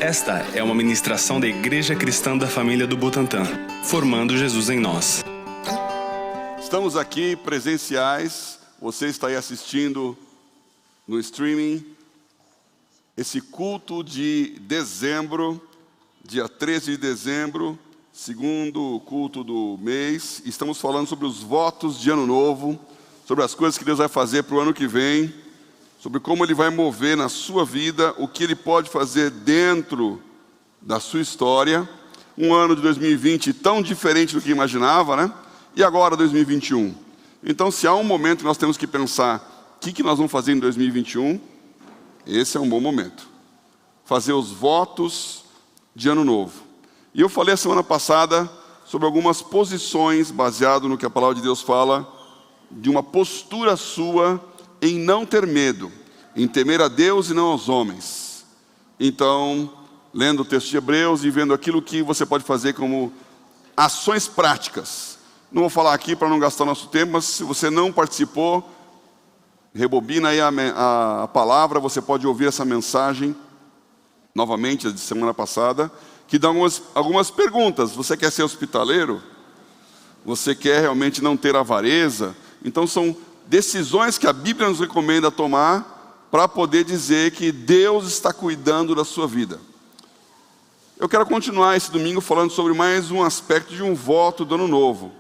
Esta é uma ministração da Igreja Cristã da Família do Butantã, formando Jesus em nós. Estamos aqui presenciais, você está aí assistindo no streaming, esse culto de dezembro, dia 13 de dezembro, segundo culto do mês. Estamos falando sobre os votos de ano novo, sobre as coisas que Deus vai fazer para o ano que vem, sobre como Ele vai mover na sua vida, o que Ele pode fazer dentro da sua história. Um ano de 2020 tão diferente do que imaginava, né? E agora 2021. Então, se há um momento que nós temos que pensar o que nós vamos fazer em 2021, esse é um bom momento. Fazer os votos de ano novo. E eu falei a semana passada sobre algumas posições, baseado no que a palavra de Deus fala, de uma postura sua em não ter medo, em temer a Deus e não aos homens. Então, lendo o texto de Hebreus e vendo aquilo que você pode fazer como ações práticas. Não vou falar aqui para não gastar nosso tempo, mas se você não participou, rebobina aí a palavra, você pode ouvir essa mensagem novamente, de semana passada, que dá algumas perguntas. Você quer ser hospitaleiro? Você quer realmente não ter avareza? Então são decisões que a Bíblia nos recomenda tomar para poder dizer que Deus está cuidando da sua vida. Eu quero continuar esse domingo falando sobre mais um aspecto de um voto do ano novo.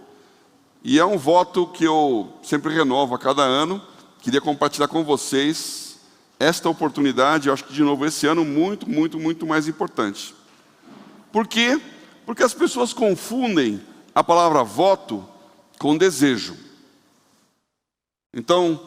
E é um voto que eu sempre renovo a cada ano. Queria compartilhar com vocês esta oportunidade, eu acho que de novo esse ano muito mais importante. Por quê? Porque as pessoas confundem a palavra voto com desejo. Então,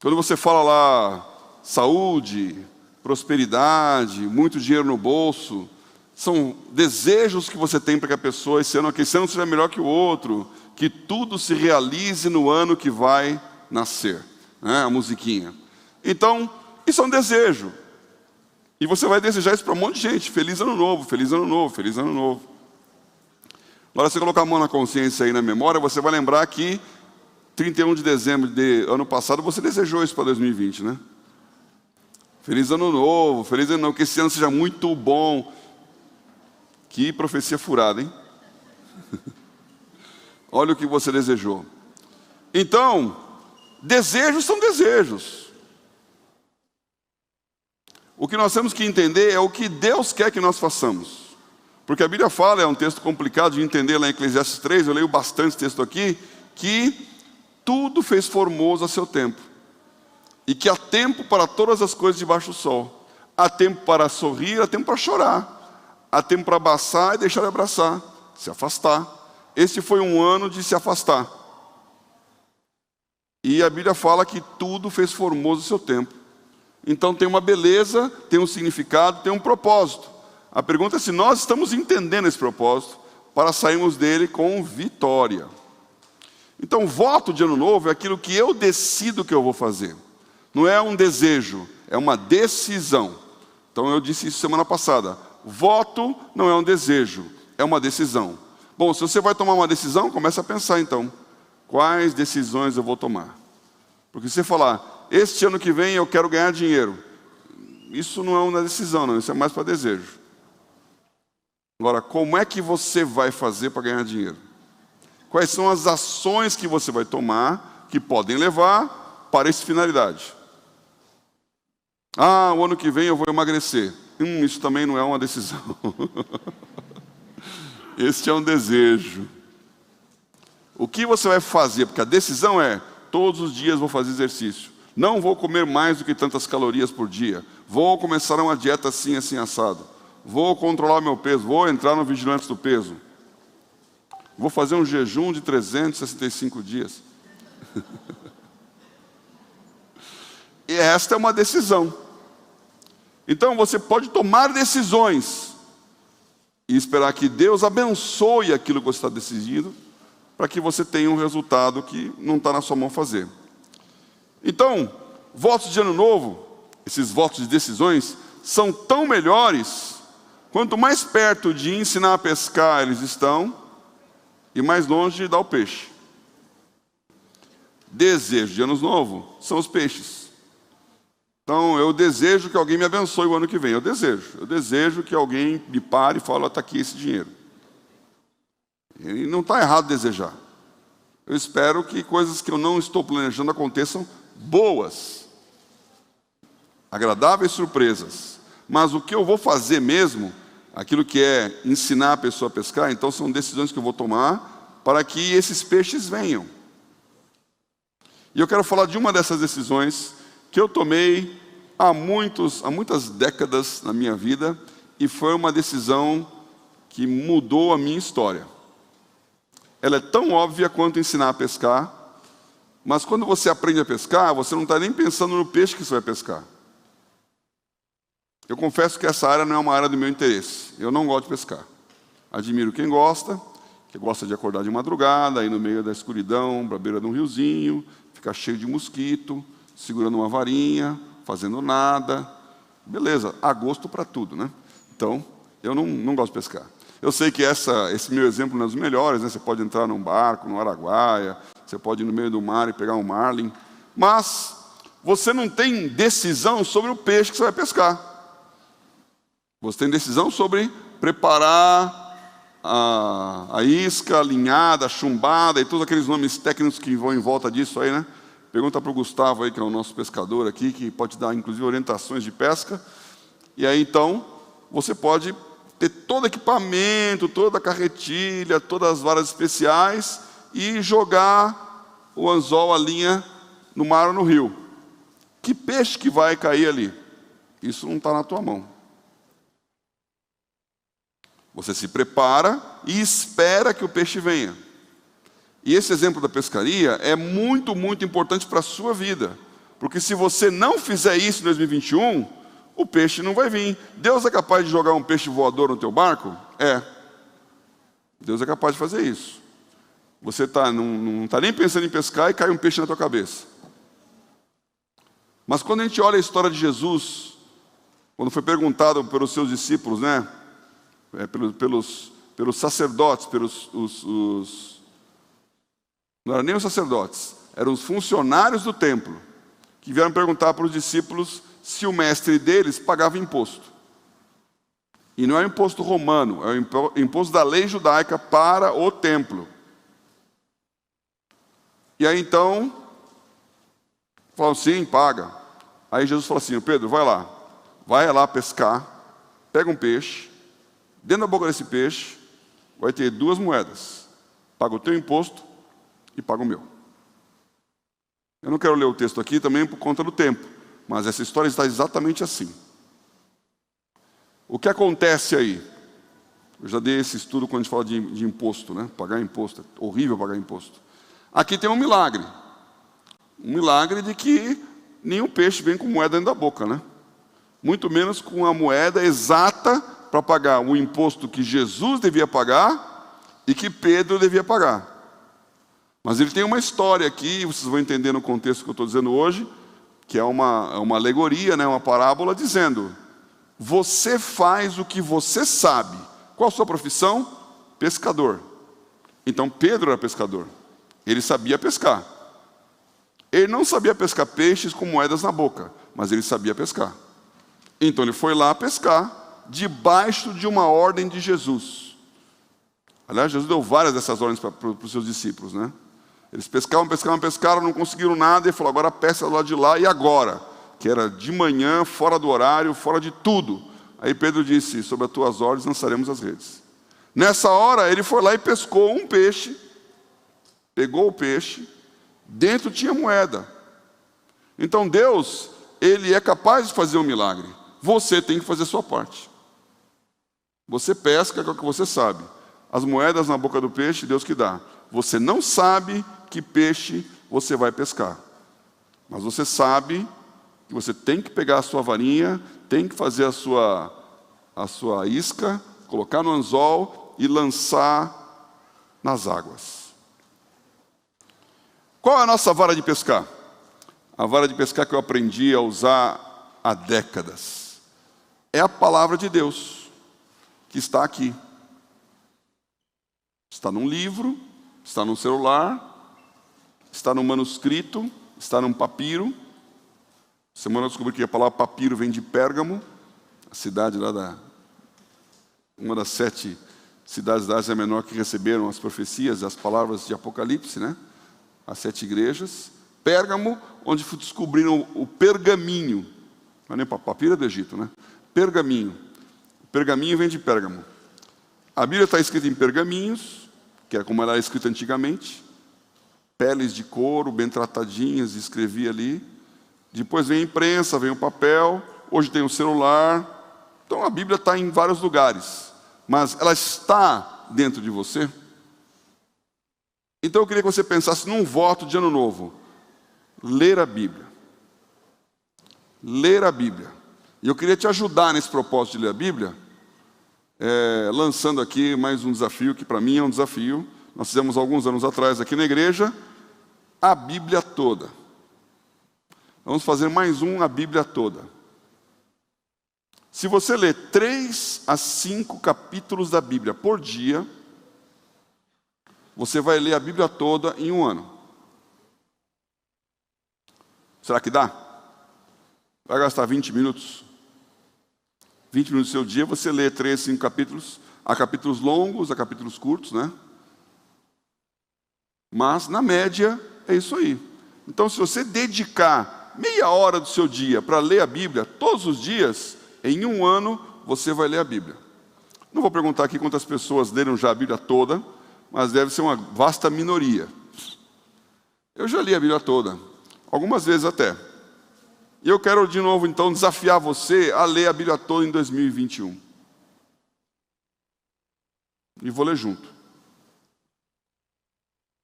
quando você fala lá saúde, prosperidade, muito dinheiro no bolso, são desejos que você tem para que a pessoa esse ano seja melhor que o outro, que tudo se realize no ano que vai nascer, né? A musiquinha. Então, isso é um desejo. E você vai desejar isso para um monte de gente. Feliz ano novo, feliz ano novo, feliz ano novo. Agora, você colocar a mão na consciência aí na memória, você vai lembrar que 31 de dezembro de ano passado, você desejou isso para 2020, né? Feliz ano novo, feliz ano novo, que esse ano seja muito bom. Que profecia furada, hein? Olha o que você desejou. Então, desejos são desejos. O que nós temos que entender é o que Deus quer que nós façamos. Porque a Bíblia fala, é um texto complicado de entender lá em Eclesiastes 3, eu leio bastante esse texto aqui, que tudo fez formoso a seu tempo. E que há tempo para todas as coisas debaixo do sol. Há tempo para sorrir, há tempo para chorar. Há tempo para abraçar e deixar de abraçar, se afastar. Este foi um ano de se afastar. E a Bíblia fala que tudo fez formoso a seu tempo. Então tem uma beleza, tem um significado, tem um propósito. A pergunta é se nós estamos entendendo esse propósito para sairmos dele com vitória. Então, voto de ano novo é aquilo que eu decido que eu vou fazer. Não é um desejo, é uma decisão. Então, eu disse isso semana passada. Voto não é um desejo, é uma decisão. Bom, se você vai tomar uma decisão, comece a pensar então. Quais decisões eu vou tomar? Porque se você falar, este ano que vem eu quero ganhar dinheiro. Isso não é uma decisão, não. Isso é mais para desejo. Agora, como é que você vai fazer para ganhar dinheiro? Quais são as ações que você vai tomar que podem levar para essa finalidade? Ah, o ano que vem eu vou emagrecer. Isso também não é uma decisão. Este é um desejo. O que você vai fazer? Porque a decisão é, todos os dias vou fazer exercício. Não vou comer mais do que tantas calorias por dia. Vou começar uma dieta assim, assim, assado. Vou controlar meu peso. Vou entrar no vigilante do peso. Vou fazer um jejum de 365 dias. E esta é uma decisão. Então você pode tomar decisões e esperar que Deus abençoe aquilo que você está decidindo, para que você tenha um resultado que não está na sua mão fazer. Então, votos de ano novo, esses votos de decisões, são tão melhores, quanto mais perto de ensinar a pescar eles estão, e mais longe de dar o peixe. Desejo de anos novo são os peixes. Então, eu desejo que alguém me abençoe o ano que vem. Eu desejo que alguém me pare e fale, está aqui esse dinheiro. E não está errado desejar. Eu espero que coisas que eu não estou planejando aconteçam boas, agradáveis surpresas. Mas o que eu vou fazer mesmo, aquilo que é ensinar a pessoa a pescar, então são decisões que eu vou tomar para que esses peixes venham. E eu quero falar de uma dessas decisões que eu tomei há muitas décadas na minha vida, e foi uma decisão que mudou a minha história. Ela é tão óbvia quanto ensinar a pescar, mas quando você aprende a pescar, você não está nem pensando no peixe que você vai pescar. Eu confesso que essa área não é uma área do meu interesse. Eu não gosto de pescar. Admiro quem gosta, que gosta de acordar de madrugada, ir no meio da escuridão, para a beira de um riozinho, ficar cheio de mosquito, segurando uma varinha, fazendo nada. Beleza, há gosto para tudo, né? Então, eu não gosto de pescar. Eu sei que esse meu exemplo não é dos melhores, né? Você pode entrar num barco, no Araguaia, você pode ir no meio do mar e pegar um marlin, mas você não tem decisão sobre o peixe que você vai pescar. Você tem decisão sobre preparar a isca, a linhada, a chumbada e todos aqueles nomes técnicos que vão em volta disso aí, né? Pergunta para o Gustavo aí, que é o nosso pescador aqui, que pode dar inclusive orientações de pesca. E aí então, você pode ter todo equipamento, toda a carretilha, todas as varas especiais e jogar o anzol, a linha, no mar ou no rio. Que peixe que vai cair ali? Isso não está na tua mão. Você se prepara e espera que o peixe venha. E esse exemplo da pescaria é muito, muito importante para a sua vida. Porque se você não fizer isso em 2021, o peixe não vai vir. Deus é capaz de jogar um peixe voador no teu barco? É. Deus é capaz de fazer isso. Você não está nem pensando em pescar e cai um peixe na tua cabeça. Mas quando a gente olha a história de Jesus, quando foi perguntado pelos seus discípulos, né? Pelos sacerdotes, não eram nem os sacerdotes, eram os funcionários do templo, que vieram perguntar para os discípulos se o mestre deles pagava imposto. E não é o imposto romano, é o imposto da lei judaica para o templo. E aí então, falaram, sim, paga. Aí Jesus falou assim, Pedro, vai lá pescar, pega um peixe, dentro da boca desse peixe vai ter 2 moedas. Paga o teu imposto e paga o meu. Eu não quero ler o texto aqui também por conta do tempo, mas essa história está exatamente assim. O que acontece aí? Eu já dei esse estudo quando a gente fala de imposto, né? Pagar imposto, é horrível pagar imposto. Aqui tem um milagre. Um milagre de que nenhum peixe vem com moeda dentro da boca, né? Muito menos com a moeda exata para pagar o imposto que Jesus devia pagar e que Pedro devia pagar. Mas ele tem uma história aqui, vocês vão entender no contexto que eu estou dizendo hoje, que é uma alegoria, né, uma parábola, dizendo, você faz o que você sabe. Qual a sua profissão? Pescador. Então Pedro era pescador. Ele sabia pescar. Ele não sabia pescar peixes com moedas na boca, mas ele sabia pescar. Então ele foi lá pescar, debaixo de uma ordem de Jesus. Aliás, Jesus deu várias dessas ordens para os seus discípulos, né? Eles pescaram, não conseguiram nada, e falou, agora pesca lá de lá, e agora? Que era de manhã, fora do horário, fora de tudo. Aí Pedro disse, sob as tuas ordens lançaremos as redes. Nessa hora, ele foi lá e pescou um peixe, pegou o peixe, dentro tinha moeda. Então Deus, Ele é capaz de fazer um milagre. Você tem que fazer a sua parte. Você pesca com o que você sabe. As moedas na boca do peixe, Deus que dá. Você não sabe que peixe você vai pescar. Mas você sabe que você tem que pegar a sua varinha, tem que fazer a sua isca, colocar no anzol e lançar nas águas. Qual é a nossa vara de pescar? A vara de pescar que eu aprendi a usar há décadas. É a palavra de Deus, que está aqui. Está num livro, está num celular, está num manuscrito, está num papiro. Semana eu descobri que a palavra papiro vem de Pérgamo, a cidade lá uma das 7 cidades da Ásia Menor que receberam as profecias, as palavras de Apocalipse, né? As 7 igrejas. Pérgamo, onde descobriram o pergaminho. Não é nem papiro, é do Egito, né? Pergaminho. O pergaminho vem de Pérgamo. A Bíblia está escrita em pergaminhos, que é como ela era escrita antigamente. Peles de couro, bem tratadinhas, escrevia ali. Depois vem a imprensa, vem o papel. Hoje tem o celular. Então a Bíblia está em vários lugares. Mas ela está dentro de você. Então eu queria que você pensasse num voto de ano novo. Ler a Bíblia. Ler a Bíblia. E eu queria te ajudar nesse propósito de ler a Bíblia, lançando aqui mais um desafio, que para mim é um desafio. Nós fizemos alguns anos atrás aqui na igreja, a Bíblia toda. Vamos fazer mais a Bíblia toda. Se você ler 3 a 5 capítulos da Bíblia por dia, você vai ler a Bíblia toda em um ano. Será que dá? Vai gastar 20 minutos? 20 minutos do seu dia, você lê 3, 5 capítulos. Há capítulos longos, há capítulos curtos, né? Mas, na média, é isso aí. Então, se você dedicar meia hora do seu dia para ler a Bíblia, todos os dias, em um ano, você vai ler a Bíblia. Não vou perguntar aqui quantas pessoas leram já a Bíblia toda, mas deve ser uma vasta minoria. Eu já li a Bíblia toda, algumas vezes até. E eu quero de novo, então, desafiar você a ler a Bíblia toda em 2021. E vou ler junto.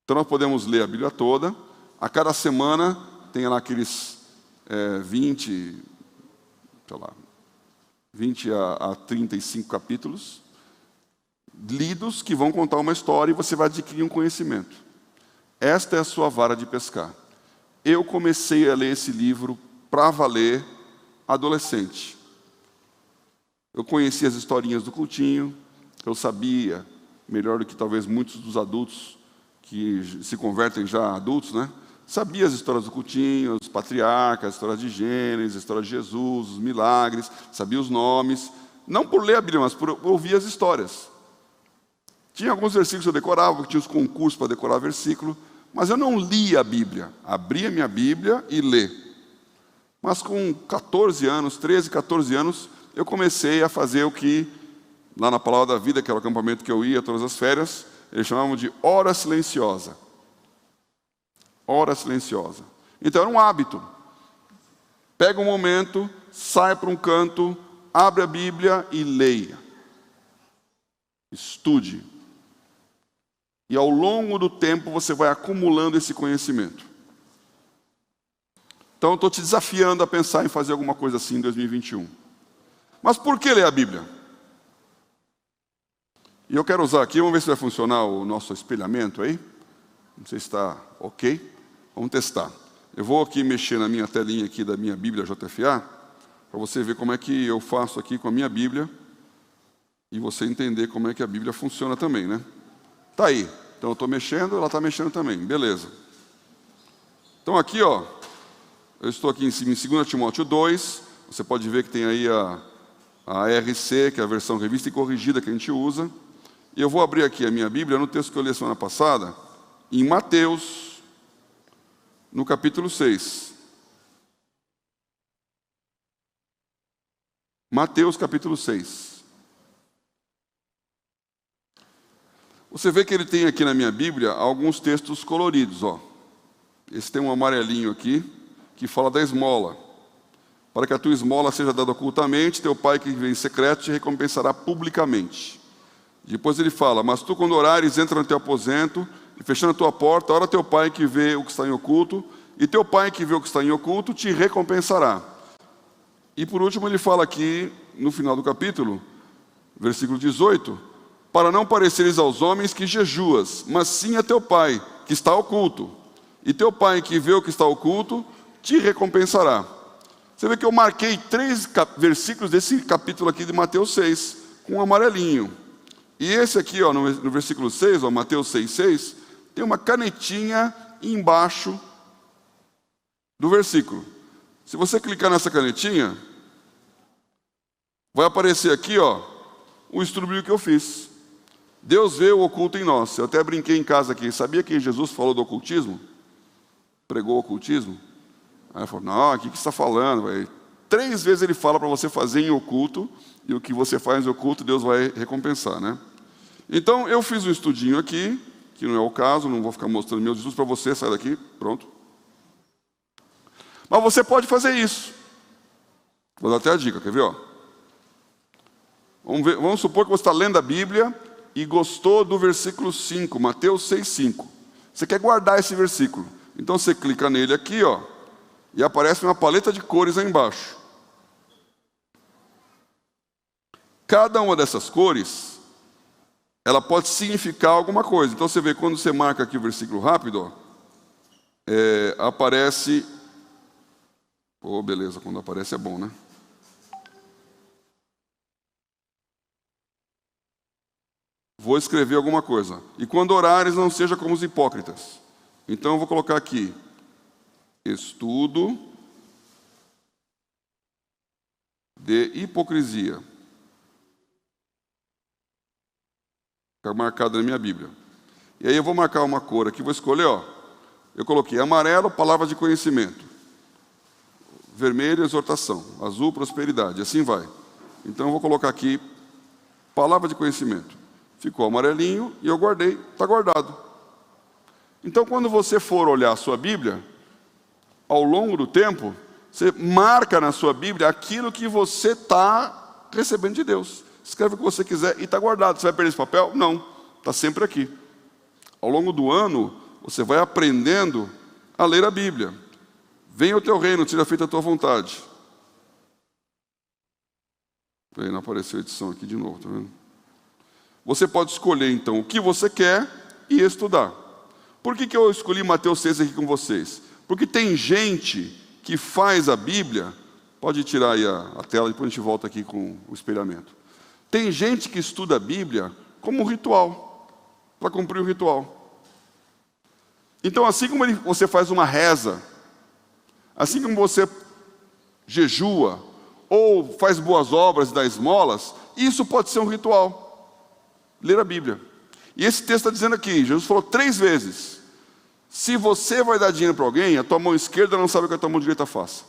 Então nós podemos ler a Bíblia toda. A cada semana tem lá aqueles 20 a 35 capítulos lidos que vão contar uma história e você vai adquirir um conhecimento. Esta é a sua vara de pescar. Eu comecei a ler esse livro para valer adolescente. Eu conhecia as historinhas do cultinho, eu sabia, melhor do que talvez muitos dos adultos que se convertem já adultos, né? Sabia as histórias do cultinho, os patriarcas, as histórias de Gênesis, a história de Jesus, os milagres, sabia os nomes, não por ler a Bíblia, mas por ouvir as histórias. Tinha alguns versículos que eu decorava, tinha os concursos para decorar versículo, mas eu não lia a Bíblia, abria minha Bíblia e lê. Mas com 14 anos, 13, 14 anos, eu comecei a fazer o que, lá na Palavra da Vida, que era o acampamento que eu ia todas as férias, eles chamavam de hora silenciosa. Hora silenciosa. Então era um hábito. Pega um momento, sai para um canto, abre a Bíblia e leia. Estude. E ao longo do tempo você vai acumulando esse conhecimento. Então eu estou te desafiando a pensar em fazer alguma coisa assim em 2021. Mas por que ler a Bíblia? E eu quero usar aqui, vamos ver se vai funcionar o nosso espelhamento aí. Não sei se está ok. Vamos testar. Eu vou aqui mexer na minha telinha aqui da minha Bíblia JFA, para você ver como é que eu faço aqui com a minha Bíblia, e você entender como é que a Bíblia funciona também, né? Tá aí. Então eu estou mexendo, ela está mexendo também. Beleza. Então aqui, ó, eu estou aqui em 2 Timóteo 2, você pode ver que tem aí a RC, que é a versão revista e corrigida que a gente usa. E eu vou abrir aqui a minha Bíblia no texto que eu li semana passada, em Mateus, no capítulo 6. Mateus capítulo 6. Você vê que ele tem aqui na minha Bíblia alguns textos coloridos, ó. Esse tem um amarelinho aqui, que fala da esmola. Para que a tua esmola seja dada ocultamente, teu pai que vem em secreto te recompensará publicamente. Depois ele fala, mas tu quando orares, entra no teu aposento, e fechando a tua porta, ora teu pai que vê o que está em oculto, e teu pai que vê o que está em oculto te recompensará. E por último ele fala aqui, no final do capítulo, versículo 18, para não pareceres aos homens que jejuas, mas sim a teu pai que está oculto. E teu pai que vê o que está oculto, te recompensará. Você vê que eu marquei 3 versículos desse capítulo aqui de Mateus 6, com um amarelinho. E esse aqui, ó, no versículo 6, ó, Mateus 6,6, tem uma canetinha embaixo do versículo. Se você clicar nessa canetinha, vai aparecer aqui, ó, o estudo que eu fiz. Deus vê o oculto em nós. Eu até brinquei em casa aqui. Sabia que Jesus falou do ocultismo? Pregou o ocultismo? Aí ele falou, não, o que você está falando? Véio? 3 vezes ele fala para você fazer em oculto, e o que você faz em oculto, Deus vai recompensar, né? Então, eu fiz um estudinho aqui, que não é o caso, não vou ficar mostrando meus estudos para você, sai daqui, pronto. Mas você pode fazer isso. Vou dar até a dica, quer ver? Ó? Vamos supor que você está lendo a Bíblia e gostou do versículo 5, Mateus 6,5. Você quer guardar esse versículo. Então você clica nele aqui, ó, e aparece uma paleta de cores aí embaixo. Cada uma dessas cores, ela pode significar alguma coisa. Então você vê, quando você marca aqui o versículo rápido, ó, aparece... Oh, beleza, quando aparece é bom, né? Vou escrever alguma coisa. E quando orares, não seja como os hipócritas. Então eu vou colocar aqui, estudo de hipocrisia. Fica marcado na minha Bíblia. E aí eu vou marcar uma cor aqui, vou escolher, ó. Eu coloquei amarelo, palavra de conhecimento. Vermelho, exortação. Azul, prosperidade. Assim vai. Então eu vou colocar aqui, palavra de conhecimento. Ficou amarelinho e eu guardei, está guardado. Então quando você for olhar a sua Bíblia, ao longo do tempo, você marca na sua Bíblia aquilo que você está recebendo de Deus. Escreve o que você quiser e está guardado. Você vai perder esse papel? Não, está sempre aqui. Ao longo do ano, você vai aprendendo a ler a Bíblia. Venha o teu reino, seja feita a tua vontade. Aí não apareceu a edição aqui de novo, tá vendo? Você pode escolher, então, o que você quer e estudar. Por que eu escolhi Mateus 6 aqui com vocês? Porque tem gente que faz a Bíblia... Pode tirar aí a tela, depois a gente volta aqui com o espelhamento. Tem gente que estuda a Bíblia como um ritual, para cumprir o ritual. Então, assim como você faz uma reza, assim como você jejua, ou faz boas obras e dá esmolas, isso pode ser um ritual. Ler a Bíblia. E esse texto está dizendo aqui, Jesus falou 3 vezes, se você vai dar dinheiro para alguém, a tua mão esquerda não sabe o que a tua mão direita faça.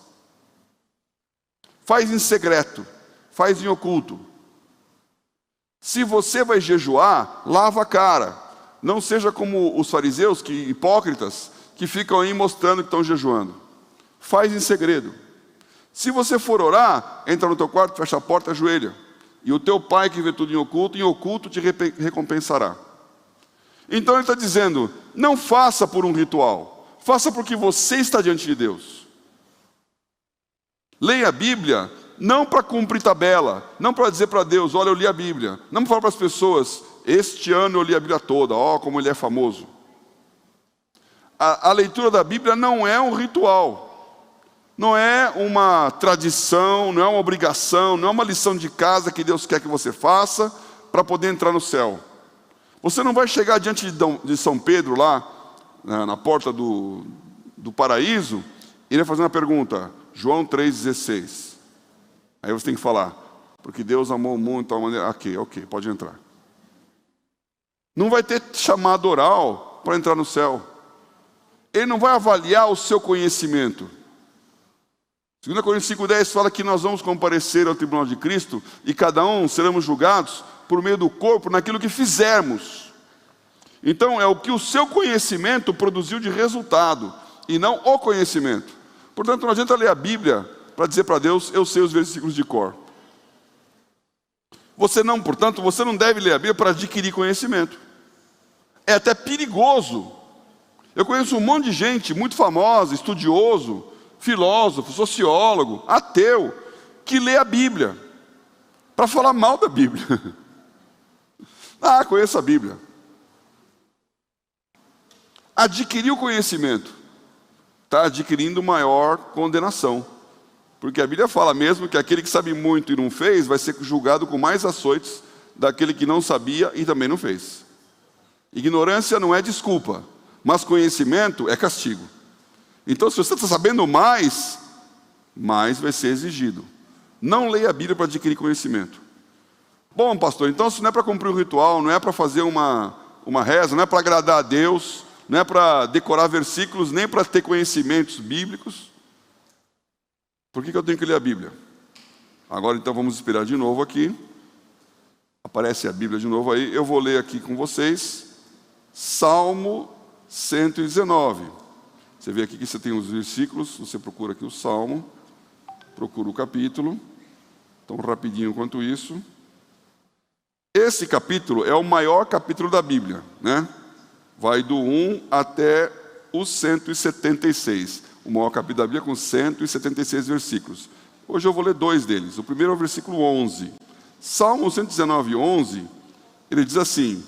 Faz em secreto, faz em oculto. Se você vai jejuar, lava a cara. Não seja como os fariseus, hipócritas, que ficam aí mostrando que estão jejuando. Faz em segredo. Se você for orar, entra no teu quarto, fecha a porta, ajoelha. E o teu pai que vê tudo em oculto te recompensará. Então ele está dizendo, não faça por um ritual, faça porque você está diante de Deus. Leia a Bíblia, não para cumprir tabela, não para dizer para Deus, olha, eu li a Bíblia. Não para falar para as pessoas, este ano eu li a Bíblia toda, ó, como ele é famoso. A leitura da Bíblia não é um ritual. Não é uma tradição, não é uma obrigação, não é uma lição de casa que Deus quer que você faça para poder entrar no céu. Você não vai chegar diante de São Pedro lá, na porta do paraíso, e ele vai fazer uma pergunta, João 3,16. Aí você tem que falar, porque Deus amou o mundo de tal maneira, ok, pode entrar. Não vai ter chamado oral para entrar no céu. Ele não vai avaliar o seu conhecimento. 2 Coríntios 5,10 fala que nós vamos comparecer ao tribunal de Cristo e cada um seremos julgados por meio do corpo naquilo que fizermos. Então é o que o seu conhecimento produziu de resultado e não o conhecimento. Portanto, não adianta ler a Bíblia para dizer para Deus, eu sei os versículos de cor. Portanto, você não deve ler a Bíblia para adquirir conhecimento. É até perigoso. Eu conheço um monte de gente muito famosa, estudioso, filósofo, sociólogo, ateu, que lê a Bíblia para falar mal da Bíblia. Conheço a Bíblia. Adquirir o conhecimento está adquirindo maior condenação. Porque a Bíblia fala mesmo que aquele que sabe muito e não fez, vai ser julgado com mais açoites daquele que não sabia e também não fez. Ignorância não é desculpa, mas conhecimento é castigo. Então, se você está sabendo mais, mais vai ser exigido. Não leia a Bíblia para adquirir conhecimento. Bom, pastor, então isso não é para cumprir um ritual, não é para fazer uma reza, não é para agradar a Deus, não é para decorar versículos, nem para ter conhecimentos bíblicos. Por que eu tenho que ler a Bíblia? Agora então vamos inspirar de novo aqui. Aparece a Bíblia de novo aí. Eu vou ler aqui com vocês Salmo 119. Você vê aqui que você tem os versículos, você procura aqui o Salmo, procura o capítulo, tão rapidinho quanto isso. Esse capítulo é o maior capítulo da Bíblia, né? Vai do 1 até o 176. O maior capítulo da Bíblia com 176 versículos. Hoje eu vou ler 2 deles. O primeiro é o versículo 11. Salmo 119, 11, ele diz assim: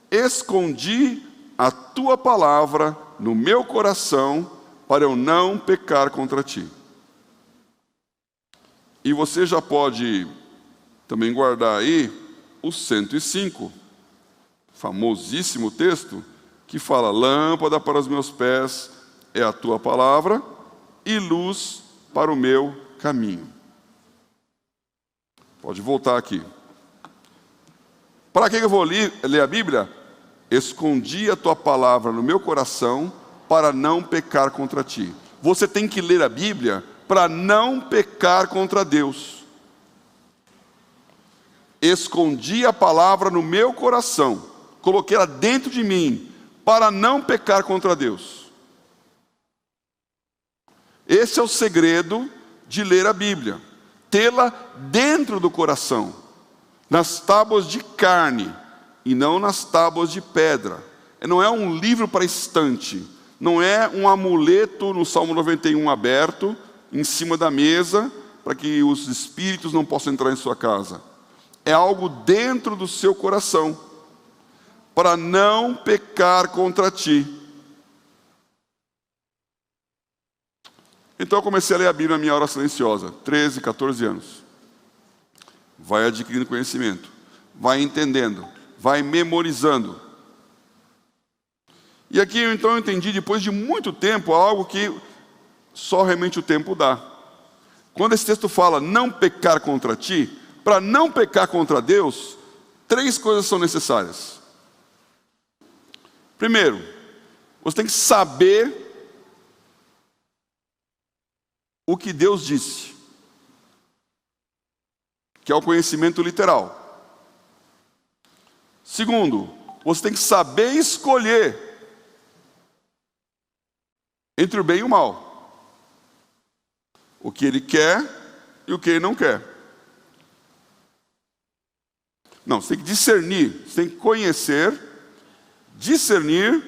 escondi a tua palavra no meu coração para eu não pecar contra ti. E você já pode também guardar aí o 105, famosíssimo texto, que fala: lâmpada para os meus pés é a tua palavra e luz para o meu caminho. Pode voltar aqui. Para que eu vou ler a Bíblia? Escondi a tua palavra no meu coração para não pecar contra ti. Você tem que ler a Bíblia para não pecar contra Deus. Escondi a palavra no meu coração, coloquei ela dentro de mim, para não pecar contra Deus. Esse é o segredo de ler a Bíblia. Tê-la dentro do coração, nas tábuas de carne, e não nas tábuas de pedra. Não é um livro para estante, não é um amuleto no Salmo 91 aberto, em cima da mesa, para que os espíritos não possam entrar em sua casa. É algo dentro do seu coração, para não pecar contra ti. Então eu comecei a ler a Bíblia na minha hora silenciosa, 13, 14 anos. Vai adquirindo conhecimento, vai entendendo, vai memorizando. E aqui então eu entendi, depois de muito tempo, algo que só realmente o tempo dá. Quando esse texto fala não pecar contra ti, para não pecar contra Deus, 3 coisas são necessárias. Primeiro, você tem que saber o que Deus disse, que é o conhecimento literal. Segundo, você tem que saber escolher entre o bem e o mal, o que Ele quer e o que Ele não quer. Não, você tem que discernir, você tem que conhecer, discernir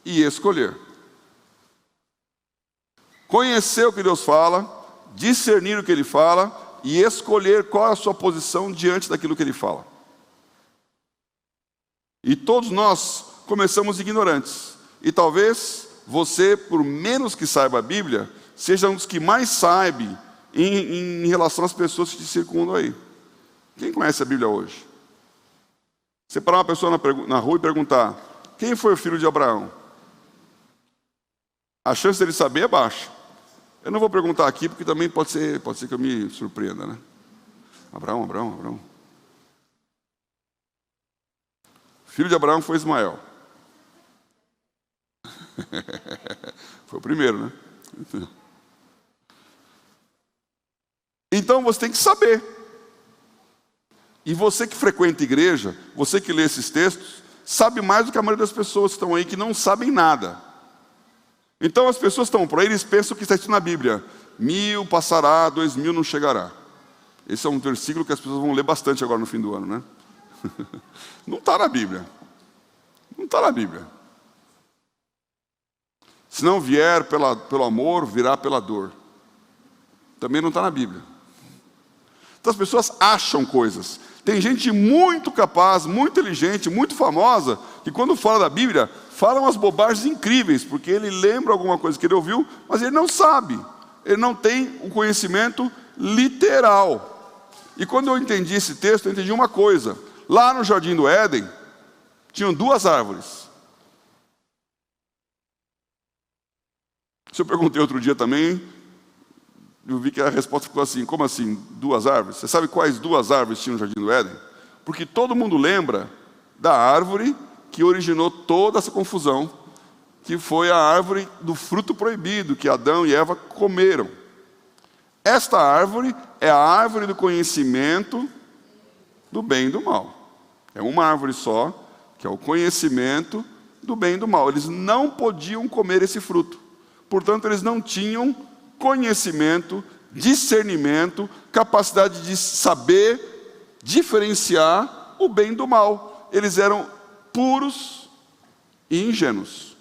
e escolher. Conhecer o que Deus fala, discernir o que Ele fala e escolher qual é a sua posição diante daquilo que Ele fala. E todos nós começamos ignorantes. E talvez você, por menos que saiba a Bíblia, seja um dos que mais sabe em relação às pessoas que te circundam aí. Quem conhece a Bíblia hoje? Você parar uma pessoa na rua e perguntar: quem foi o filho de Abraão? A chance dele saber é baixa. Eu não vou perguntar aqui, porque também pode ser que eu me surpreenda, né? Abraão. O filho de Abraão foi Ismael. Foi o primeiro, né? Então você tem que saber. E você que frequenta a igreja, você que lê esses textos, sabe mais do que a maioria das pessoas que estão aí, que não sabem nada. Então as pessoas estão por aí, eles pensam que está escrito na Bíblia: 1000 passará, 2000 não chegará. Esse é um versículo que as pessoas vão ler bastante agora no fim do ano, né? Não está na Bíblia. Não está na Bíblia. Se não vier pelo amor, virá pela dor. Também não está na Bíblia. Então as pessoas acham coisas. Tem gente muito capaz, muito inteligente, muito famosa, que quando fala da Bíblia, fala umas bobagens incríveis, porque ele lembra alguma coisa que ele ouviu, mas ele não sabe. Ele não tem o conhecimento literal. E quando eu entendi esse texto, eu entendi uma coisa. Lá no Jardim do Éden, tinham 2 árvores. Isso eu perguntei outro dia também, eu vi que a resposta ficou assim: como assim, 2 árvores? Você sabe quais 2 árvores tinham no Jardim do Éden? Porque todo mundo lembra da árvore que originou toda essa confusão, que foi a árvore do fruto proibido, que Adão e Eva comeram. Esta árvore é a árvore do conhecimento do bem e do mal. É uma árvore só, que é o conhecimento do bem e do mal. Eles não podiam comer esse fruto. Portanto, eles não tinham conhecimento, discernimento, capacidade de saber diferenciar o bem do mal. Eles eram puros e ingênuos.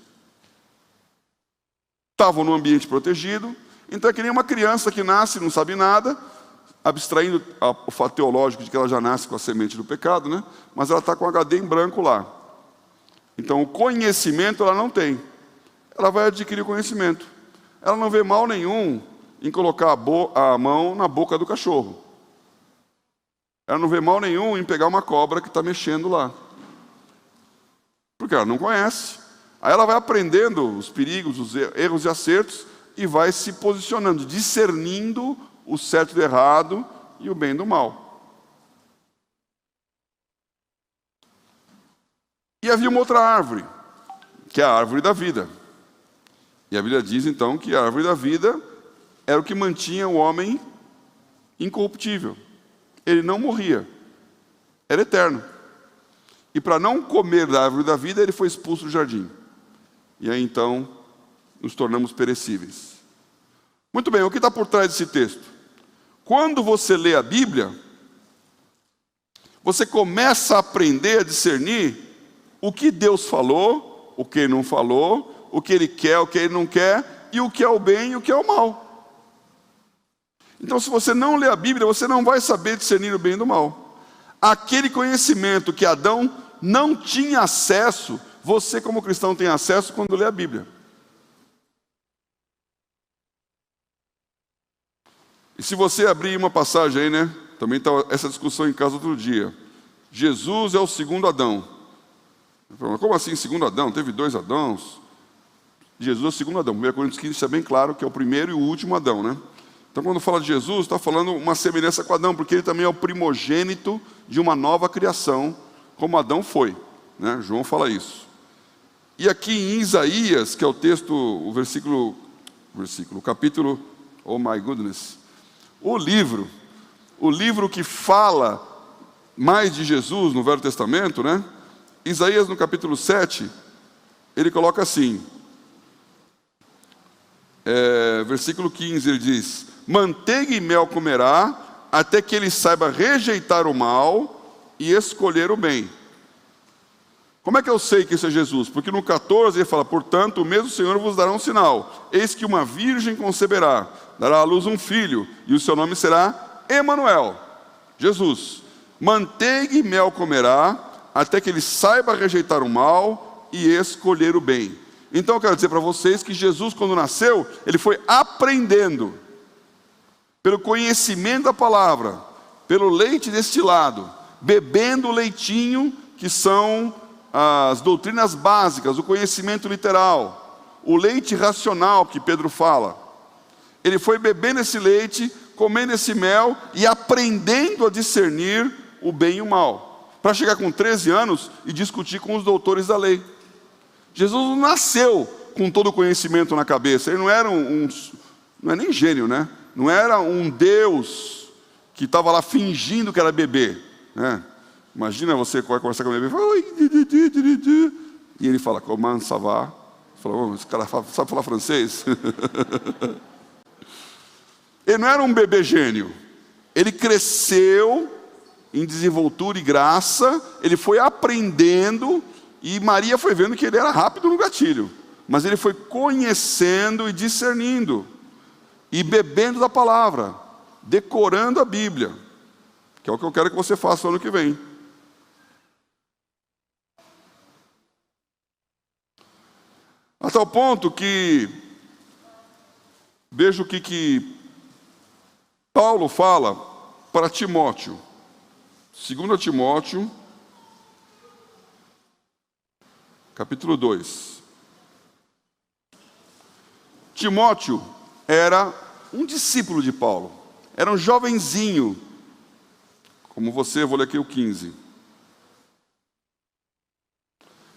Estavam num ambiente protegido. Então é que nem uma criança que nasce e não sabe nada, abstraindo o fato teológico de que ela já nasce com a semente do pecado, né? Mas ela está com o HD em branco lá. Então o conhecimento ela não tem. Ela vai adquirir conhecimento. Ela não vê mal nenhum em colocar a mão na boca do cachorro. Ela não vê mal nenhum em pegar uma cobra que está mexendo lá. Porque ela não conhece. Aí ela vai aprendendo os perigos, os erros e acertos, e vai se posicionando, discernindo o certo do errado e o bem do mal. E havia uma outra árvore, que é a árvore da vida. E a Bíblia diz então que a árvore da vida era o que mantinha o homem incorruptível. Ele não morria, era eterno. E para não comer da árvore da vida, ele foi expulso do jardim. E aí então nos tornamos perecíveis. Muito bem, o que está por trás desse texto? Quando você lê a Bíblia, você começa a aprender a discernir o que Deus falou, o que Ele não falou, o que Ele quer, o que Ele não quer, e o que é o bem e o que é o mal. Então, se você não lê a Bíblia, você não vai saber discernir o bem do mal. Aquele conhecimento que Adão não tinha acesso, você como cristão tem acesso quando lê a Bíblia. E se você abrir uma passagem aí, né? Também está essa discussão em casa outro dia. Jesus é o segundo Adão. Como assim segundo Adão? Teve 2 Adãos. Jesus é o segundo Adão. 1 Coríntios 15 é bem claro que é o primeiro e o último Adão, né? Então quando fala de Jesus, está falando uma semelhança com Adão, porque ele também é o primogênito de uma nova criação, como Adão foi, né? João fala isso. E aqui em Isaías, que é o texto, o capítulo, oh my goodness, o livro que fala mais de Jesus no Velho Testamento, né? Isaías no capítulo 7, ele coloca assim, versículo 15, ele diz: manteiga e mel comerá, até que ele saiba rejeitar o mal e escolher o bem. Como é que eu sei que isso é Jesus? Porque no 14 ele fala: portanto, o mesmo Senhor vos dará um sinal. Eis que uma virgem conceberá, dará à luz um filho, e o seu nome será Emanuel, Jesus. Manteiga e mel comerá, até que ele saiba rejeitar o mal e escolher o bem. Então eu quero dizer para vocês que Jesus, quando nasceu, ele foi aprendendo, pelo conhecimento da palavra, pelo leite destilado, bebendo o leitinho, que são as doutrinas básicas, o conhecimento literal, o leite racional que Pedro fala. Ele foi bebendo esse leite, comendo esse mel e aprendendo a discernir o bem e o mal, para chegar com 13 anos e discutir com os doutores da lei. Jesus não nasceu com todo o conhecimento na cabeça. Ele não era não é nem gênio, né? Não era um Deus que estava lá fingindo que era bebê, né? Imagina você vai conversar com o bebê e fala, oi, e ele fala, comment ça va? Fala, esse cara sabe falar francês? Ele não era um bebê gênio. Ele cresceu em desenvoltura e graça, ele foi aprendendo, e Maria foi vendo que ele era rápido no gatilho, mas ele foi conhecendo e discernindo, e bebendo da palavra, decorando a Bíblia, que é o que eu quero que você faça no ano que vem. A tal ponto que, veja o que Paulo fala para Timóteo, 2 Timóteo, capítulo 2. Timóteo era um discípulo de Paulo. Era um jovenzinho, como você, eu vou ler aqui o 15.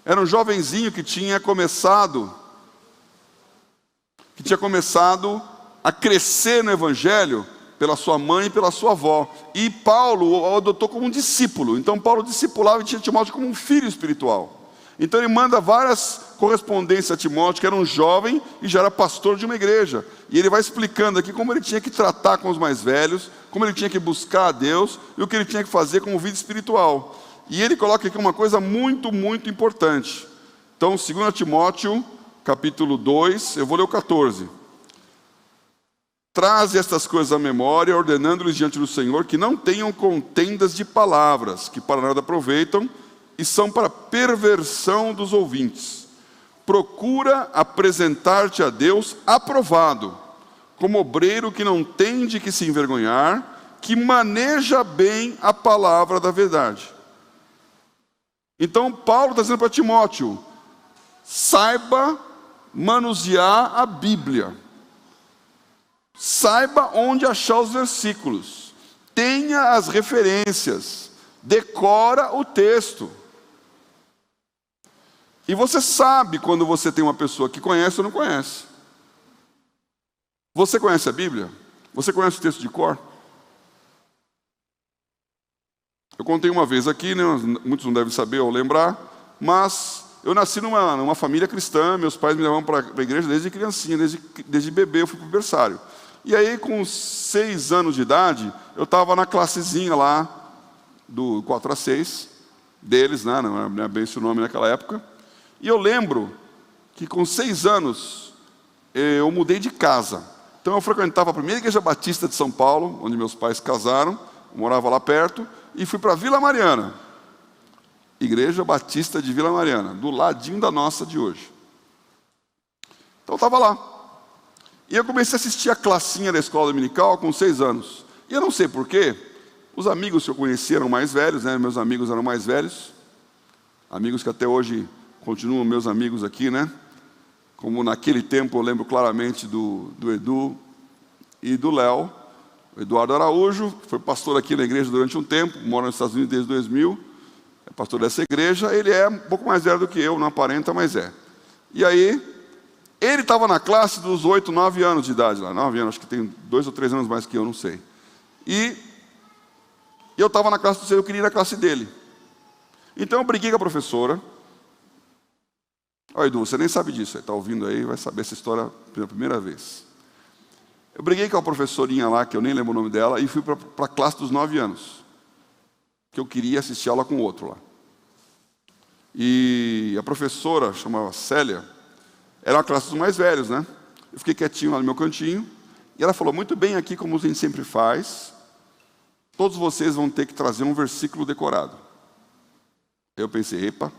Era um jovenzinho que tinha começado a crescer no Evangelho pela sua mãe e pela sua avó. E Paulo o adotou como um discípulo. Então Paulo discipulava e tinha Timóteo como um filho espiritual. Então ele manda várias correspondências a Timóteo, que era um jovem e já era pastor de uma igreja. E ele vai explicando aqui como ele tinha que tratar com os mais velhos, como ele tinha que buscar a Deus e o que ele tinha que fazer como vida espiritual. E ele coloca aqui uma coisa muito, muito importante. Então, 2 Timóteo, capítulo 2, eu vou ler o 14. Traze estas coisas à memória, ordenando-lhes diante do Senhor que não tenham contendas de palavras, que para nada aproveitam, e são para perversão dos ouvintes. Procura apresentar-te a Deus aprovado, como obreiro que não tem de que se envergonhar, que maneja bem a palavra da verdade. Então Paulo está dizendo para Timóteo, saiba manusear a Bíblia. Saiba onde achar os versículos. Tenha as referências. Decora o texto. E você sabe quando você tem uma pessoa que conhece ou não conhece. Você conhece a Bíblia? Você conhece o texto de cor? Eu contei uma vez aqui, né, muitos não devem saber ou lembrar, mas eu nasci numa família cristã, meus pais me levavam para a igreja desde criancinha, desde bebê eu fui para o berçário. E aí com 6 anos de idade, eu estava na classezinha lá, do 4 a 6, deles, né, não era bem esse o nome naquela época. E eu lembro que com 6 anos, eu mudei de casa. Então eu frequentava a primeira igreja batista de São Paulo, onde meus pais casaram, eu morava lá perto, e fui para Vila Mariana. Igreja Batista de Vila Mariana, do ladinho da nossa de hoje. Então eu estava lá. E eu comecei a assistir a classinha da escola dominical com 6 anos. E eu não sei porquê, os amigos que eu conheci eram mais velhos, né? Meus amigos eram mais velhos. Amigos que até hoje continuam meus amigos aqui, né? Como naquele tempo eu lembro claramente do Edu e do Léo. O Eduardo Araújo, foi pastor aqui na igreja durante um tempo, mora nos Estados Unidos desde 2000, é pastor dessa igreja. Ele é um pouco mais velho do que eu, não aparenta, mas é. E aí, ele estava na classe dos 8, 9 anos de idade, lá, 9 anos, acho que tem 2 ou 3 anos mais que eu, não sei. E eu estava na classe do seu, eu queria ir na classe dele. Então eu briguei com a professora. Ó, Edu, você nem sabe disso, está ouvindo aí, vai saber essa história pela primeira vez. Eu briguei com a professorinha lá, que eu nem lembro o nome dela, e fui para a classe dos 9 anos. Que eu queria assistir aula com outro lá. E a professora, chamava Célia, era uma classe dos mais velhos, né? Eu fiquei quietinho lá no meu cantinho, e ela falou, muito bem aqui, como a gente sempre faz, todos vocês vão ter que trazer um versículo decorado. Eu pensei, epa,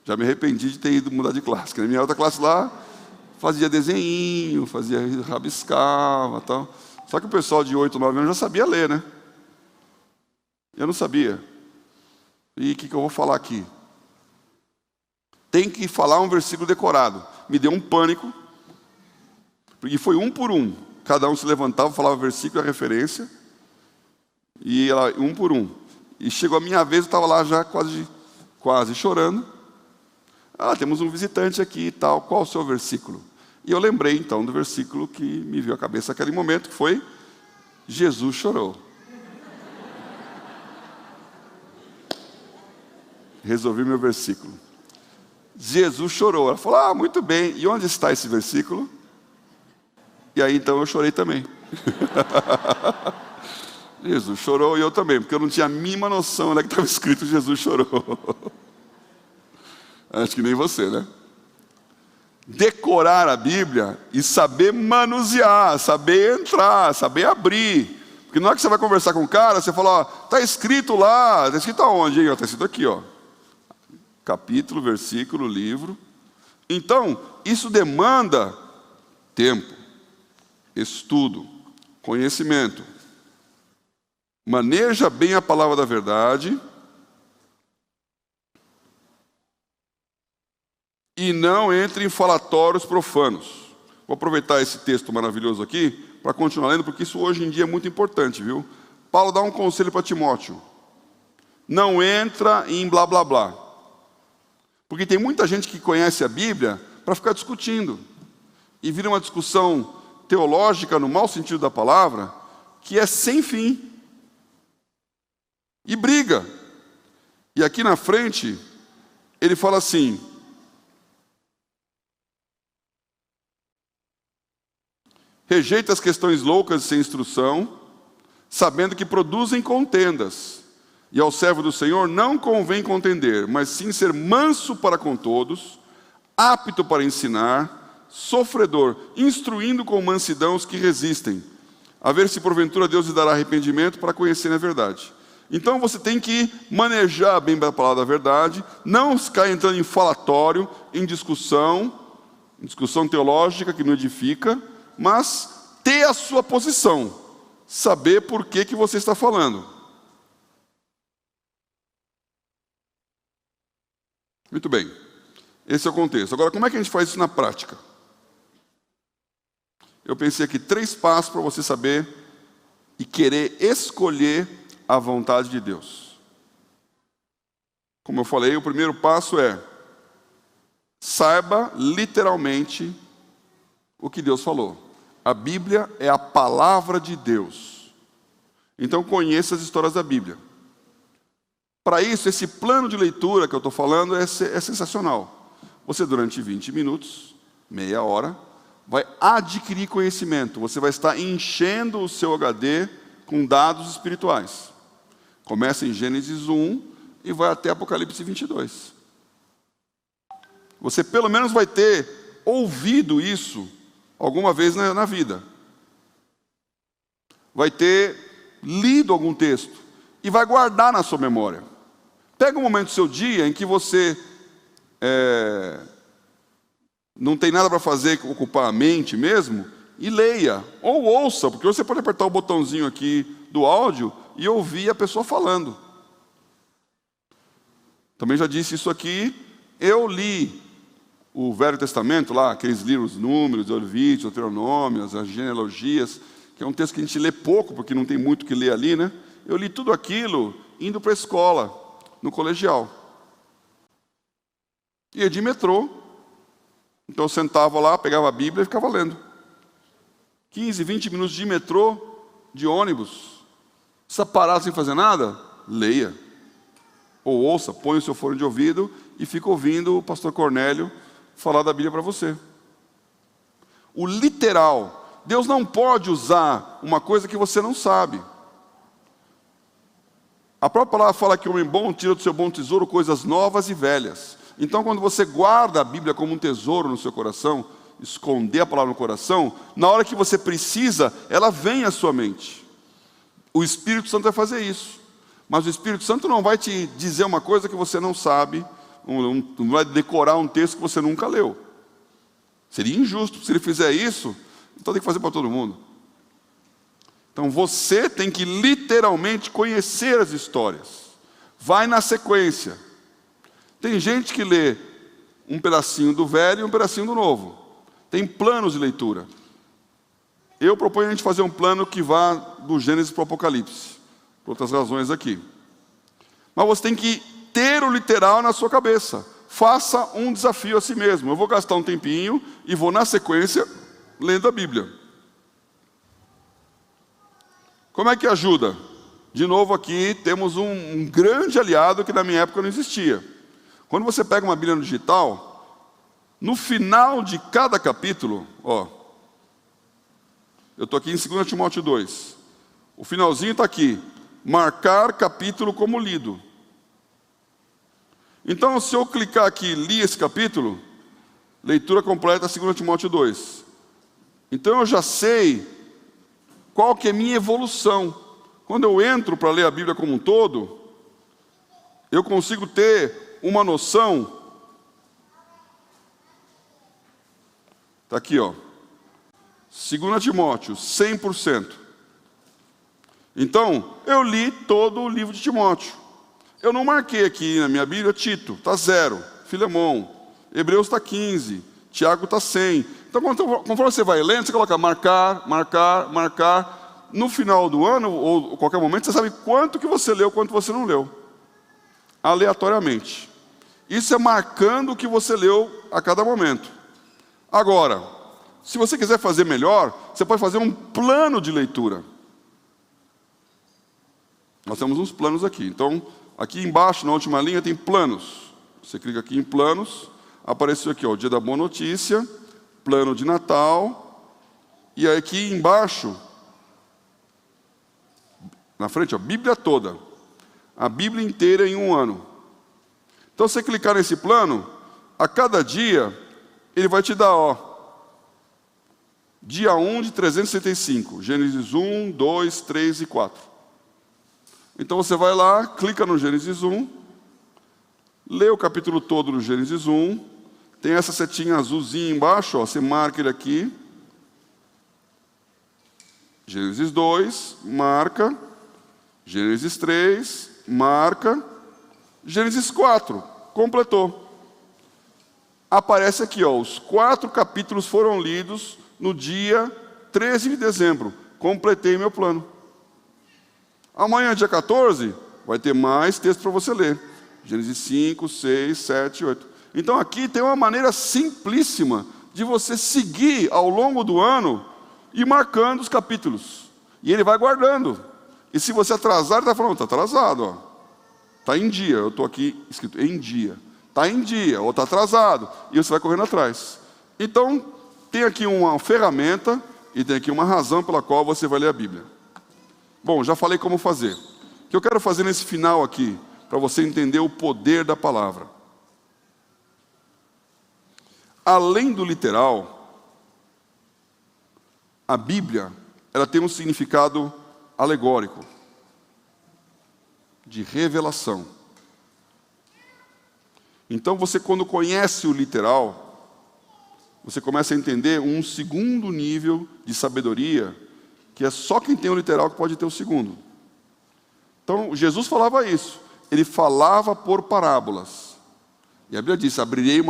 já me arrependi de ter ido mudar de classe, porque na minha outra classe lá, fazia desenhinho, rabiscava e tal. Só que o pessoal de 8, 9 anos já sabia ler, né? Eu não sabia. E o que eu vou falar aqui? Tem que falar um versículo decorado. Me deu um pânico, porque foi um por um. Cada um se levantava, falava o versículo e a referência, e ela, um por um. E chegou a minha vez, eu estava lá já quase chorando. Temos um visitante aqui e tal, qual o seu versículo? E eu lembrei então do versículo que me veio à cabeça naquele momento, que foi, Jesus chorou. Resolvi meu versículo. Jesus chorou. Ela falou, muito bem, e onde está esse versículo? E aí então eu chorei também. Jesus chorou e eu também, porque eu não tinha a mínima noção onde é que estava escrito Jesus chorou. Acho que nem você, né? Decorar a Bíblia e saber manusear, saber entrar, saber abrir. Porque na hora que você vai conversar com o cara, você fala, está escrito lá, está escrito aonde? Está escrito aqui, ó. Capítulo, versículo, livro. Então, isso demanda tempo, estudo, conhecimento. Maneja bem a palavra da verdade e não entre em falatórios profanos. Vou aproveitar esse texto maravilhoso aqui para continuar lendo, porque isso hoje em dia é muito importante, viu? Paulo dá um conselho para Timóteo. Não entra em blá blá blá. Porque tem muita gente que conhece a Bíblia para ficar discutindo. E vira uma discussão teológica, no mau sentido da palavra, que é sem fim. E briga. E aqui na frente, ele fala assim: rejeita as questões loucas sem instrução, sabendo que produzem contendas. E ao servo do Senhor não convém contender, mas sim ser manso para com todos, apto para ensinar, sofredor, instruindo com mansidão os que resistem, a ver se porventura Deus lhe dará arrependimento para conhecer a verdade. Então você tem que manejar bem a palavra da verdade, não ficar entrando em falatório, em discussão teológica que não edifica, mas ter a sua posição, saber por que você está falando. Muito bem, esse é o contexto. Agora, como é que a gente faz isso na prática? Eu pensei aqui 3 passos para você saber e querer escolher a vontade de Deus. Como eu falei, o primeiro passo é: saiba literalmente o que Deus falou. A Bíblia é a palavra de Deus. Então conheça as histórias da Bíblia. Para isso, esse plano de leitura que eu estou falando é sensacional. Você, durante 20 minutos, meia hora, vai adquirir conhecimento. Você vai estar enchendo o seu HD com dados espirituais. Começa em Gênesis 1 e vai até Apocalipse 22. Você pelo menos vai ter ouvido isso alguma vez na vida. Vai ter lido algum texto e vai guardar na sua memória. Pega um momento do seu dia em que você não tem nada para fazer, ocupar a mente mesmo, e leia, ou ouça, porque você pode apertar o botãozinho aqui do áudio e ouvir a pessoa falando. Também já disse isso aqui, eu li o Velho Testamento, lá, aqueles livros, Números, Levíticos, Deuteronômios, as genealogias, que é um texto que a gente lê pouco, porque não tem muito o que ler ali, né? Eu li tudo aquilo indo para a escola, no colegial. Ia de metrô, então eu sentava lá, pegava a Bíblia e ficava lendo. 15, 20 minutos de metrô, de ônibus. Precisa parar sem fazer nada? Leia. Ou ouça, põe o seu fone de ouvido e fica ouvindo o pastor Cornélio falar da Bíblia para você. O literal. Deus não pode usar uma coisa que você não sabe. A própria palavra fala que o homem bom tira do seu bom tesouro coisas novas e velhas. Então, quando você guarda a Bíblia como um tesouro no seu coração, esconder a palavra no coração, na hora que você precisa, ela vem à sua mente. O Espírito Santo vai fazer isso. Mas o Espírito Santo não vai te dizer uma coisa que você não sabe, não vai decorar um texto que você nunca leu. Seria injusto. Se ele fizer isso, então tem que fazer para todo mundo. Então você tem que literalmente conhecer as histórias. Vai na sequência. Tem gente que lê um pedacinho do Velho e um pedacinho do Novo. Tem planos de leitura. Eu proponho a gente fazer um plano que vá do Gênesis para o Apocalipse. Por outras razões aqui. Mas você tem que ter o literal na sua cabeça. Faça um desafio a si mesmo. Eu vou gastar um tempinho e vou na sequência lendo a Bíblia. Como é que ajuda? De novo aqui temos um grande aliado que na minha época não existia. Quando você pega uma Bíblia no digital, no final de cada capítulo, eu estou aqui em 2 Timóteo 2. O finalzinho está aqui. Marcar capítulo como lido. Então, se eu clicar aqui, li esse capítulo, leitura completa 2 Timóteo 2. Então eu já sei qual que é a minha evolução. Quando eu entro para ler a Bíblia como um todo, eu consigo ter uma noção. Está aqui, 2 Timóteo, 100%. Então, eu li todo o livro de Timóteo. Eu não marquei aqui na minha Bíblia Tito, está 0. Filemão, Hebreus está 15, Tiago está 100. Então, conforme você vai lendo, você coloca marcar, marcar, marcar. No final do ano, ou qualquer momento, você sabe quanto que você leu, quanto você não leu. Aleatoriamente. Isso é marcando o que você leu a cada momento. Agora, se você quiser fazer melhor, você pode fazer um plano de leitura. Nós temos uns planos aqui. Então, aqui embaixo, na última linha, tem planos. Você clica aqui em planos, apareceu aqui, ó, o dia da boa notícia, plano de Natal, e aí aqui embaixo, na frente, ó, Bíblia toda. A Bíblia inteira em um ano. Então, se você clicar nesse plano, a cada dia, ele vai te dar, ó, dia 1 de 365, Gênesis 1, 2, 3 e 4. Então você vai lá, clica no Gênesis 1, lê o capítulo todo do Gênesis 1, tem essa setinha azulzinha embaixo, ó, você marca ele aqui. Gênesis 2, marca. Gênesis 3, marca. Gênesis 4, completou. Aparece aqui, ó, os 4 capítulos foram lidos no dia 13 de dezembro. Completei meu plano. Amanhã, dia 14, vai ter mais texto para você ler. Gênesis 5, 6, 7, 8. Então aqui tem uma maneira simplíssima de você seguir ao longo do ano e marcando os capítulos. E ele vai guardando. E se você atrasar, ele está falando, está atrasado. Está em dia, eu estou aqui escrito em dia. Está em dia, ou está atrasado. E você vai correndo atrás. Então, tem aqui uma ferramenta e tem aqui uma razão pela qual você vai ler a Bíblia. Bom, já falei como fazer. O que eu quero fazer nesse final aqui, para você entender o poder da palavra. Além do literal, a Bíblia, ela tem um significado alegórico, de revelação. Então você, quando conhece o literal, você começa a entender um segundo nível de sabedoria, que é só quem tem o literal que pode ter o segundo. Então, Jesus falava isso. Ele falava por parábolas. E a Bíblia diz, abrirei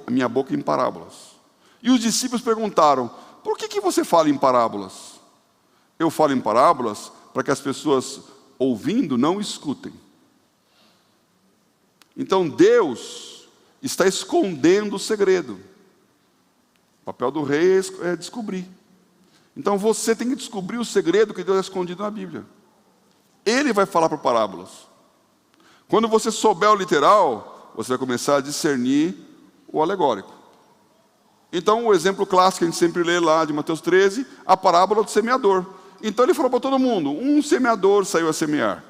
minha boca em parábolas. E os discípulos perguntaram, por que você fala em parábolas? Eu falo em parábolas para que as pessoas, ouvindo, não escutem. Então, Deus está escondendo o segredo. O papel do rei é descobrir. Então você tem que descobrir o segredo que Deus é escondido na Bíblia. Ele vai falar por parábolas. Quando você souber o literal, você vai começar a discernir o alegórico. Então o exemplo clássico que a gente sempre lê lá de Mateus 13, a parábola do semeador. Então ele falou para todo mundo, um semeador saiu a semear.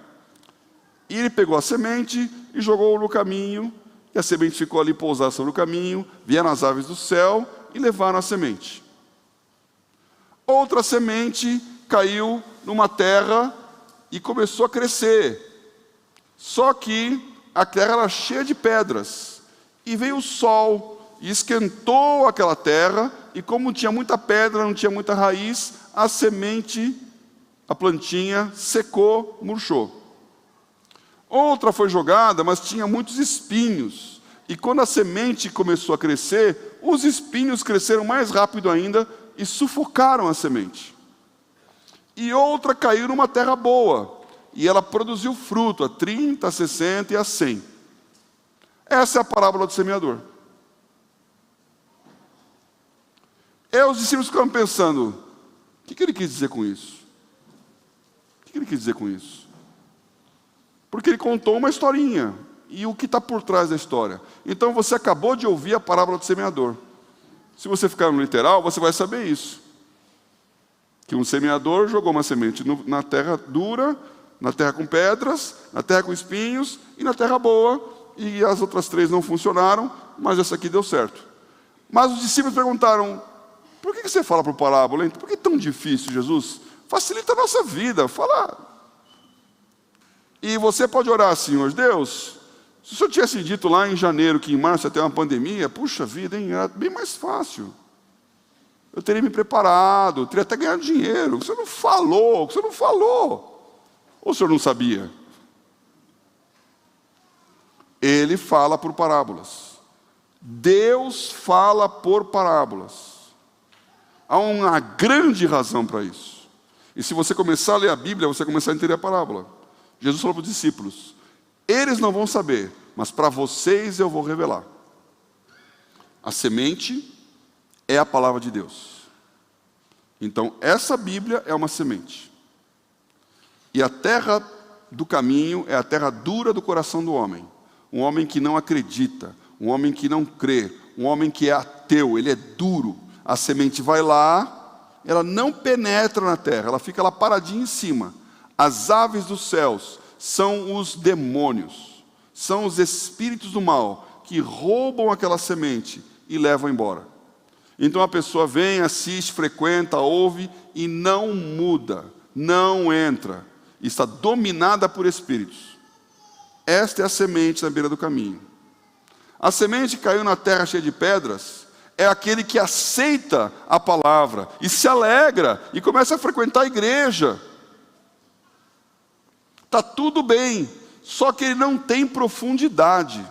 E ele pegou a semente e jogou no caminho, e a semente ficou ali pousada sobre o caminho, vieram as aves do céu e levaram a semente. Outra semente caiu numa terra e começou a crescer. Só que a terra era cheia de pedras. E veio o sol e esquentou aquela terra. E como tinha muita pedra, não tinha muita raiz, a semente, a plantinha, secou, murchou. Outra foi jogada, mas tinha muitos espinhos. E quando a semente começou a crescer, os espinhos cresceram mais rápido ainda e sufocaram a semente. E outra caiu numa terra boa, e ela produziu fruto, a 30, a 60 e a 100. Essa é a parábola do semeador. E os discípulos ficaram pensando, o que ele quis dizer com isso? O que ele quis dizer com isso? Porque ele contou uma historinha, e o que está por trás da história. Então você acabou de ouvir a parábola do semeador. Se você ficar no literal, você vai saber isso. Que um semeador jogou uma semente na terra dura, na terra com pedras, na terra com espinhos e na terra boa. E as outras 3 não funcionaram, mas essa aqui deu certo. Mas os discípulos perguntaram, por que você fala por parábola? Por que é tão difícil, Jesus? Facilita a nossa vida, fala. E você pode orar assim, Senhor Deus, se o Senhor tivesse dito lá em janeiro que em março ia ter uma pandemia, puxa vida, hein, era bem mais fácil. Eu teria me preparado, teria até ganhado dinheiro. Você não falou, você não falou. Ou o Senhor não sabia? Ele fala por parábolas. Deus fala por parábolas. Há uma grande razão para isso. E se você começar a ler a Bíblia, você vai começar a entender a parábola. Jesus falou para os discípulos: eles não vão saber, mas para vocês eu vou revelar. A semente é a palavra de Deus. Então, essa Bíblia é uma semente. E a terra do caminho é a terra dura do coração do homem. Um homem que não acredita, um homem que não crê, um homem que é ateu, ele é duro. A semente vai lá, ela não penetra na terra, ela fica lá paradinha em cima. As aves dos céus são os demônios, são os espíritos do mal que roubam aquela semente e levam embora. Então a pessoa vem, assiste, frequenta, ouve e não muda, não entra, está dominada por espíritos. Esta é a semente na beira do caminho. A semente que caiu na terra cheia de pedras é aquele que aceita a palavra e se alegra e começa a frequentar a igreja. Está tudo bem, só que ele não tem profundidade,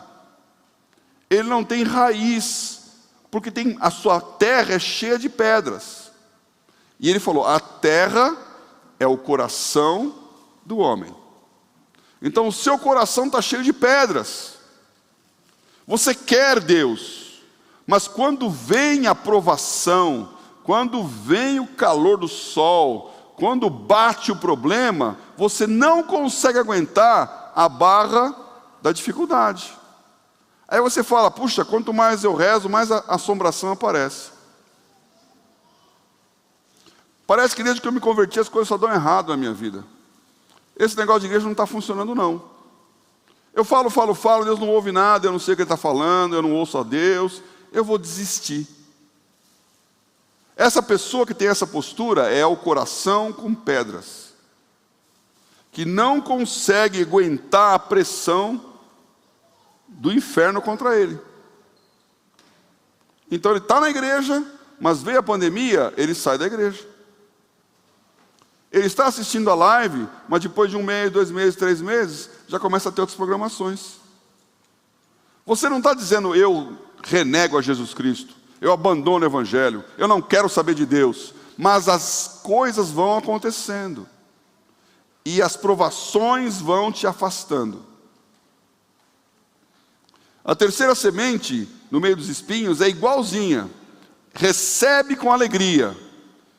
ele não tem raiz, porque a sua terra é cheia de pedras. E ele falou: a terra é o coração do homem. Então o seu coração está cheio de pedras. Você quer Deus, mas quando vem a provação, quando vem o calor do sol, quando bate o problema, você não consegue aguentar a barra da dificuldade. Aí você fala: puxa, quanto mais eu rezo, mais a assombração aparece. Parece que desde que eu me converti as coisas só dão errado na minha vida. Esse negócio de igreja não está funcionando não. Eu falo, Deus não ouve nada, eu não sei o que Ele está falando, eu não ouço a Deus, eu vou desistir. Essa pessoa que tem essa postura é o coração com pedras, que não consegue aguentar a pressão do inferno contra ele. Então ele está na igreja, mas veio a pandemia, ele sai da igreja. Ele está assistindo a live, mas depois de 1 mês, 2 meses, 3 meses, já começa a ter outras programações. Você não está dizendo: eu renego a Jesus Cristo, eu abandono o Evangelho, eu não quero saber de Deus. Mas as coisas vão acontecendo, e as provações vão te afastando. A terceira semente, no meio dos espinhos, é igualzinha. Recebe com alegria.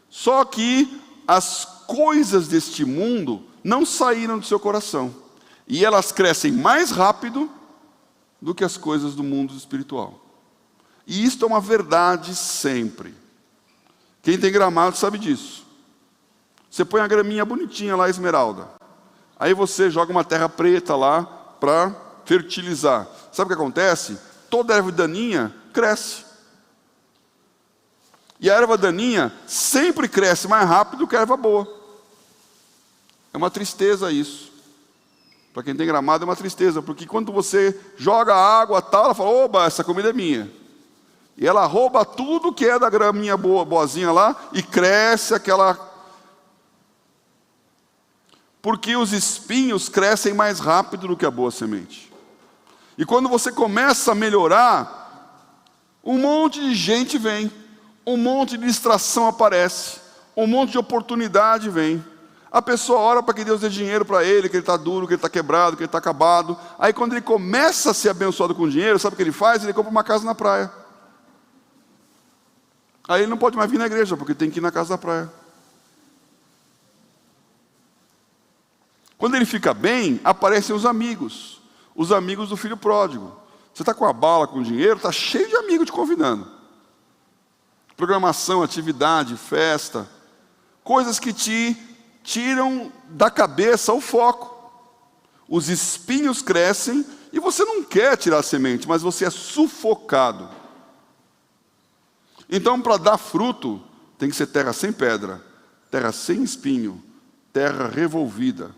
Só que as coisas deste mundo não saíram do seu coração. E elas crescem mais rápido do que as coisas do mundo espiritual. E isto é uma verdade sempre. Quem tem gramado sabe disso. Você põe a graminha bonitinha lá, esmeralda. Aí você joga uma terra preta lá para fertilizar. Sabe o que acontece? Toda erva daninha cresce. E a erva daninha sempre cresce mais rápido que a erva boa. É uma tristeza isso. Para quem tem gramado é uma tristeza, porque quando você joga água tal, ela fala: oba, essa comida é minha. E ela rouba tudo que é da graminha boazinha lá e cresce aquela... Porque os espinhos crescem mais rápido do que a boa semente. E quando você começa a melhorar, um monte de gente vem, um monte de distração aparece, um monte de oportunidade vem. A pessoa ora para que Deus dê dinheiro para ele, que ele está duro, que ele está quebrado, que ele está acabado. Aí quando ele começa a ser abençoado com dinheiro, sabe o que ele faz? Ele compra uma casa na praia. Aí ele não pode mais vir na igreja, porque tem que ir na casa da praia. Quando ele fica bem, aparecem os amigos do filho pródigo. Você está com a bala, com dinheiro, está cheio de amigos te convidando. Programação, atividade, festa, coisas que te tiram da cabeça o foco. Os espinhos crescem e você não quer tirar a semente, mas você é sufocado. Então, para dar fruto, tem que ser terra sem pedra, terra sem espinho, terra revolvida,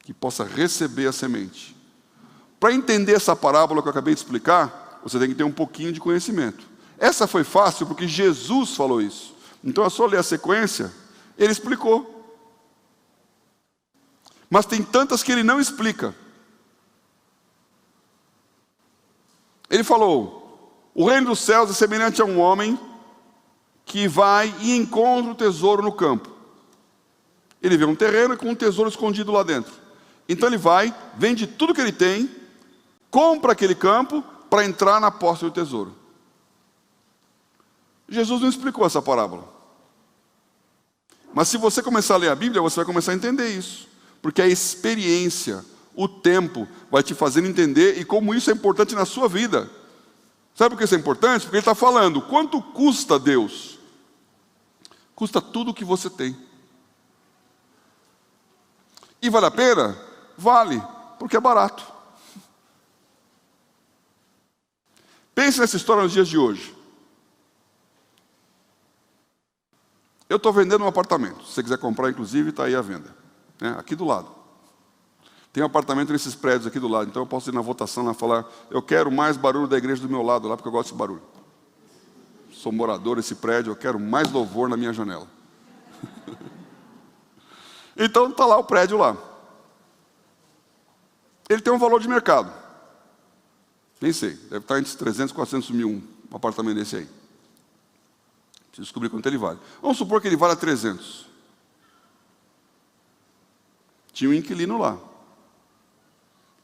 que possa receber a semente. Para entender essa parábola que eu acabei de explicar, você tem que ter um pouquinho de conhecimento. Essa foi fácil porque Jesus falou isso. Então é só ler a sequência, ele explicou. Mas tem tantas que ele não explica. Ele falou: o reino dos céus é semelhante a um homem que vai e encontra o tesouro no campo. Ele vê um terreno com um tesouro escondido lá dentro. Então ele vai, vende tudo que ele tem, compra aquele campo para entrar na posse do tesouro. Jesus não explicou essa parábola. Mas se você começar a ler a Bíblia, você vai começar a entender isso. Porque a experiência, o tempo, vai te fazendo entender e como isso é importante na sua vida. Sabe por que isso é importante? Porque ele está falando, quanto custa Deus? Custa tudo o que você tem. E vale a pena? Vale, porque é barato. Pense nessa história nos dias de hoje. Eu estou vendendo um apartamento. Se você quiser comprar, inclusive, está aí à venda. Aqui do lado. Tem um apartamento nesses prédios aqui do lado. Então eu posso ir na votação lá e falar, eu quero mais barulho da igreja do meu lado lá, porque eu gosto desse barulho. Sou morador desse prédio, eu quero mais louvor na minha janela. Então está lá o prédio lá. Ele tem um valor de mercado. Nem sei, deve estar entre 300 e 400 mil um apartamento desse aí. Preciso descobrir quanto ele vale. Vamos supor que ele vale 300. Tinha um inquilino lá.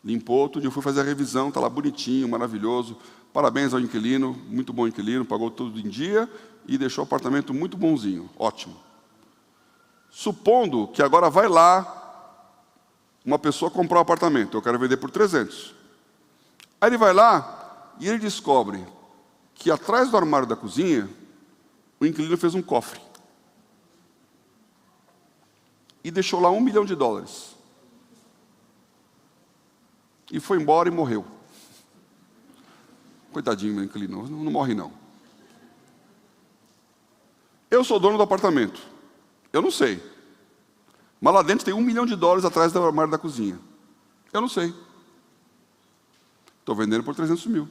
Limpou, outro dia eu fui fazer a revisão, está lá bonitinho, maravilhoso. Parabéns ao inquilino, muito bom inquilino, pagou tudo em dia e deixou o apartamento muito bonzinho, ótimo. Supondo que agora vai lá uma pessoa comprar um apartamento, eu quero vender por 300. Aí ele vai lá e ele descobre que atrás do armário da cozinha, o inquilino fez um cofre. E deixou lá $1 milhão. E foi embora e morreu. Coitadinho, meu inquilino, não morre não. Eu sou dono do apartamento. Eu não sei. Mas lá dentro tem $1 milhão atrás do armário da cozinha. Eu não sei. Estou vendendo por 300 mil.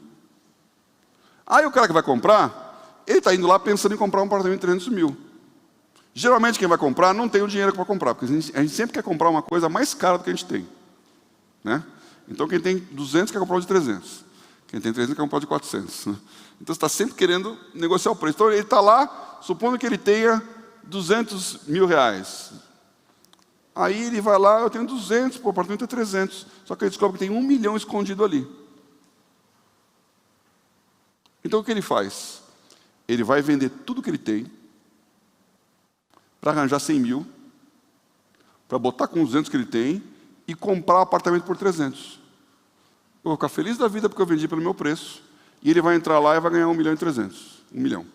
Aí o cara que vai comprar, ele está indo lá pensando em comprar um apartamento de 300 mil. Geralmente quem vai comprar não tem o dinheiro para comprar, porque a gente sempre quer comprar uma coisa mais cara do que a gente tem. Então quem tem 200 quer comprar o de 300. Quem tem 300 quer comprar o de 400. Então você está sempre querendo negociar o preço. Então ele está lá, supondo que ele tenha R$200 mil. Aí ele vai lá, eu tenho 200, o apartamento é 300. Só que ele descobre que tem $1 milhão escondido ali. Então o que ele faz? Ele vai vender tudo que ele tem, para arranjar 100 mil, para botar com os 200 que ele tem, e comprar o apartamento por 300. Eu vou ficar feliz da vida porque eu vendi pelo meu preço, e ele vai entrar lá e vai ganhar 1.300.000. 1 milhão.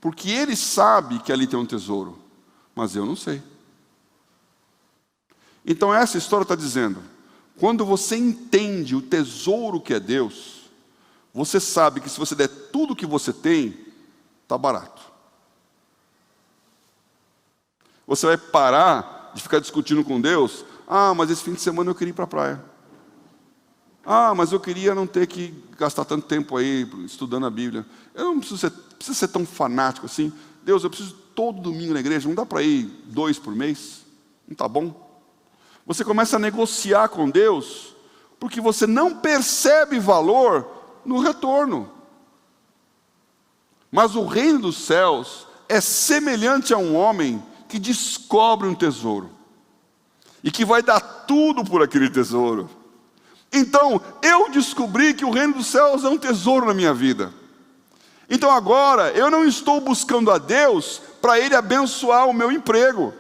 Porque ele sabe que ali tem um tesouro, mas eu não sei. Então essa história está dizendo, quando você entende o tesouro que é Deus, você sabe que se você der tudo que você tem, está barato. Você vai parar de ficar discutindo com Deus, mas esse fim de semana eu queria ir para a praia. Mas eu queria não ter que gastar tanto tempo aí estudando a Bíblia. Eu não preciso ser tão fanático assim. Deus, eu preciso todo domingo na igreja, não dá para ir 2 por mês? Não está bom? Você começa a negociar com Deus, porque você não percebe valor no retorno. Mas o reino dos céus é semelhante a um homem que descobre um tesouro e que vai dar tudo por aquele tesouro. Então, eu descobri que o reino dos céus é um tesouro na minha vida. Então agora, eu não estou buscando a Deus para Ele abençoar o meu emprego.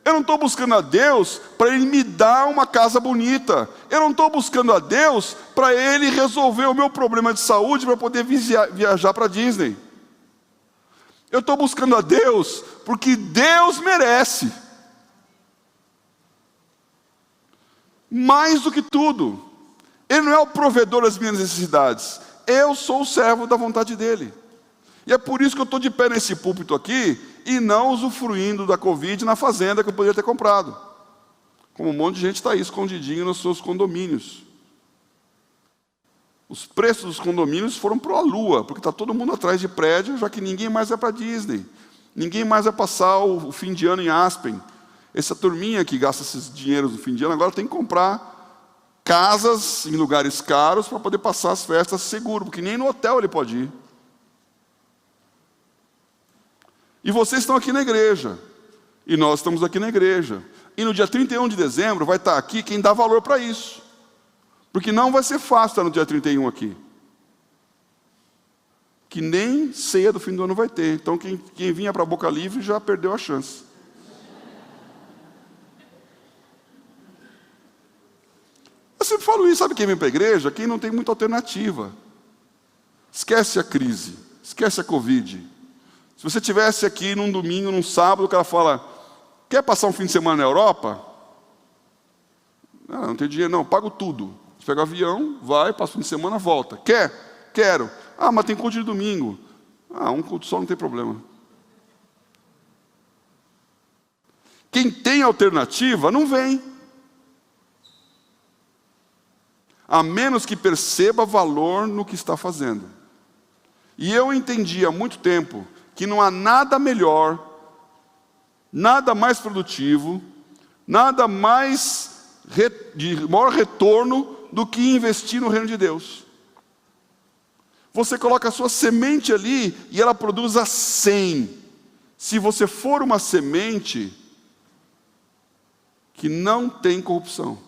Eu não estou buscando a Deus para Ele me dar uma casa bonita. Eu não estou buscando a Deus para Ele resolver o meu problema de saúde para poder viajar para a Disney. Eu estou buscando a Deus porque Deus merece. Mais do que tudo. Ele não é o provedor das minhas necessidades. Eu sou o servo da vontade dEle. E é por isso que eu estou de pé nesse púlpito aqui e não usufruindo da Covid na fazenda que eu poderia ter comprado. Como um monte de gente está aí escondidinho nos seus condomínios. Os preços dos condomínios foram para a lua, porque está todo mundo atrás de prédio, já que ninguém mais vai para a Disney. Ninguém mais vai passar o fim de ano em Aspen. Essa turminha que gasta esses dinheiros no fim de ano, agora tem que comprar casas em lugares caros para poder passar as festas seguro, porque nem no hotel ele pode ir. E vocês estão aqui na igreja. E nós estamos aqui na igreja. E no dia 31 de dezembro vai estar aqui quem dá valor para isso. Porque não vai ser fácil estar no dia 31 aqui. Que nem ceia do fim do ano vai ter. Então quem vinha para a Boca Livre já perdeu a chance. Eu sempre falo isso, sabe quem vem para a igreja? Quem não tem muita alternativa. Esquece a crise, esquece a Covid. Se você estivesse aqui num domingo, num sábado, o cara fala, quer passar um fim de semana na Europa? Não tem dinheiro não, pago tudo. Você pega o avião, vai, passa um fim de semana, volta. Quer? Quero. Ah, mas tem culto de domingo. Ah, um culto só não tem problema. Quem tem alternativa, não vem. A menos que perceba valor no que está fazendo. E eu entendi há muito tempo que não há nada melhor, nada mais produtivo, nada mais de maior retorno do que investir no reino de Deus. Você coloca a sua semente ali e ela produz a 100. Se você for uma semente que não tem corrupção.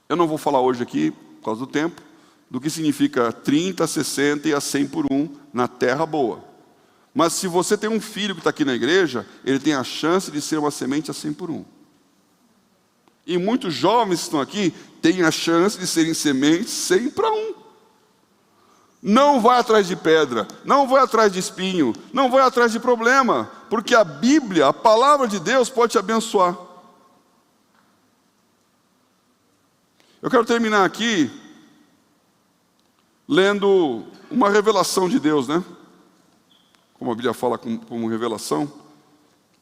Eu não vou falar hoje aqui, por causa do tempo, do que significa 30, 60 e a 100 por 1 na terra boa. Mas se você tem um filho que está aqui na igreja, ele tem a chance de ser uma semente a 100 por 1. E muitos jovens que estão aqui têm a chance de serem sementes 100 para 1. Não vai atrás de pedra, não vai atrás de espinho, não vai atrás de problema, porque a Bíblia, a palavra de Deus pode te abençoar. Eu quero terminar aqui lendo uma revelação de Deus, né? Como a Bíblia fala como revelação.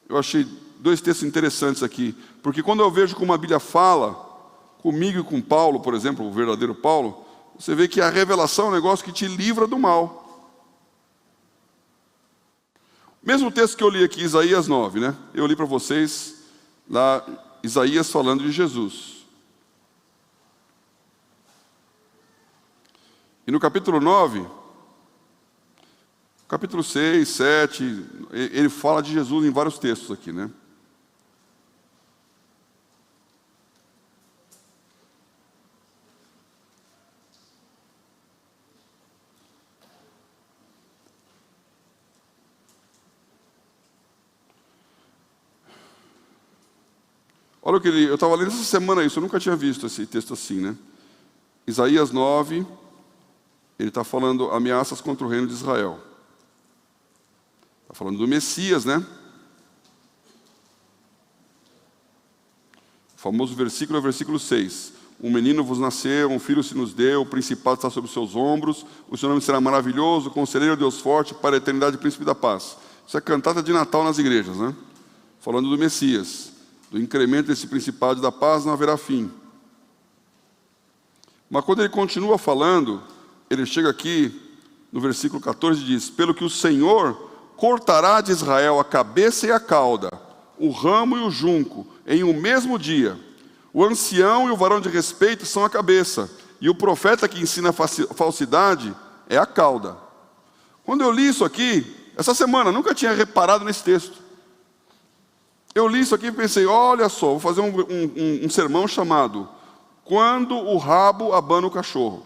Eu achei 2 textos interessantes aqui, porque quando eu vejo como a Bíblia fala, comigo e com Paulo, por exemplo, o verdadeiro Paulo, você vê que a revelação é um negócio que te livra do mal. Mesmo texto que eu li aqui, Isaías 9, né? Eu li para vocês lá, Isaías falando de Jesus. E no capítulo 9, capítulo 6, 7, ele fala de Jesus em vários textos aqui, né? Olha o que eu estava lendo essa semana isso, eu nunca tinha visto esse texto assim, né? Isaías 9, ele está falando ameaças contra o reino de Israel. Está falando do Messias, né? O famoso versículo é o versículo 6. Um menino vos nasceu, um filho se nos deu, o principado está sobre os seus ombros, o seu nome será maravilhoso, conselheiro, Deus forte, para a eternidade, príncipe da paz. Isso é cantata de Natal nas igrejas, né? Falando do Messias. Do incremento desse principado da paz não haverá fim. Mas quando ele continua falando, ele chega aqui no versículo 14 e diz: pelo que o Senhor cortará de Israel a cabeça e a cauda, o ramo e o junco, em um mesmo dia. O ancião e o varão de respeito são a cabeça, e o profeta que ensina falsidade é a cauda. Quando eu li isso aqui, essa semana, nunca tinha reparado nesse texto. Eu li isso aqui e pensei, olha só, vou fazer um sermão chamado Quando o Rabo Abana o Cachorro.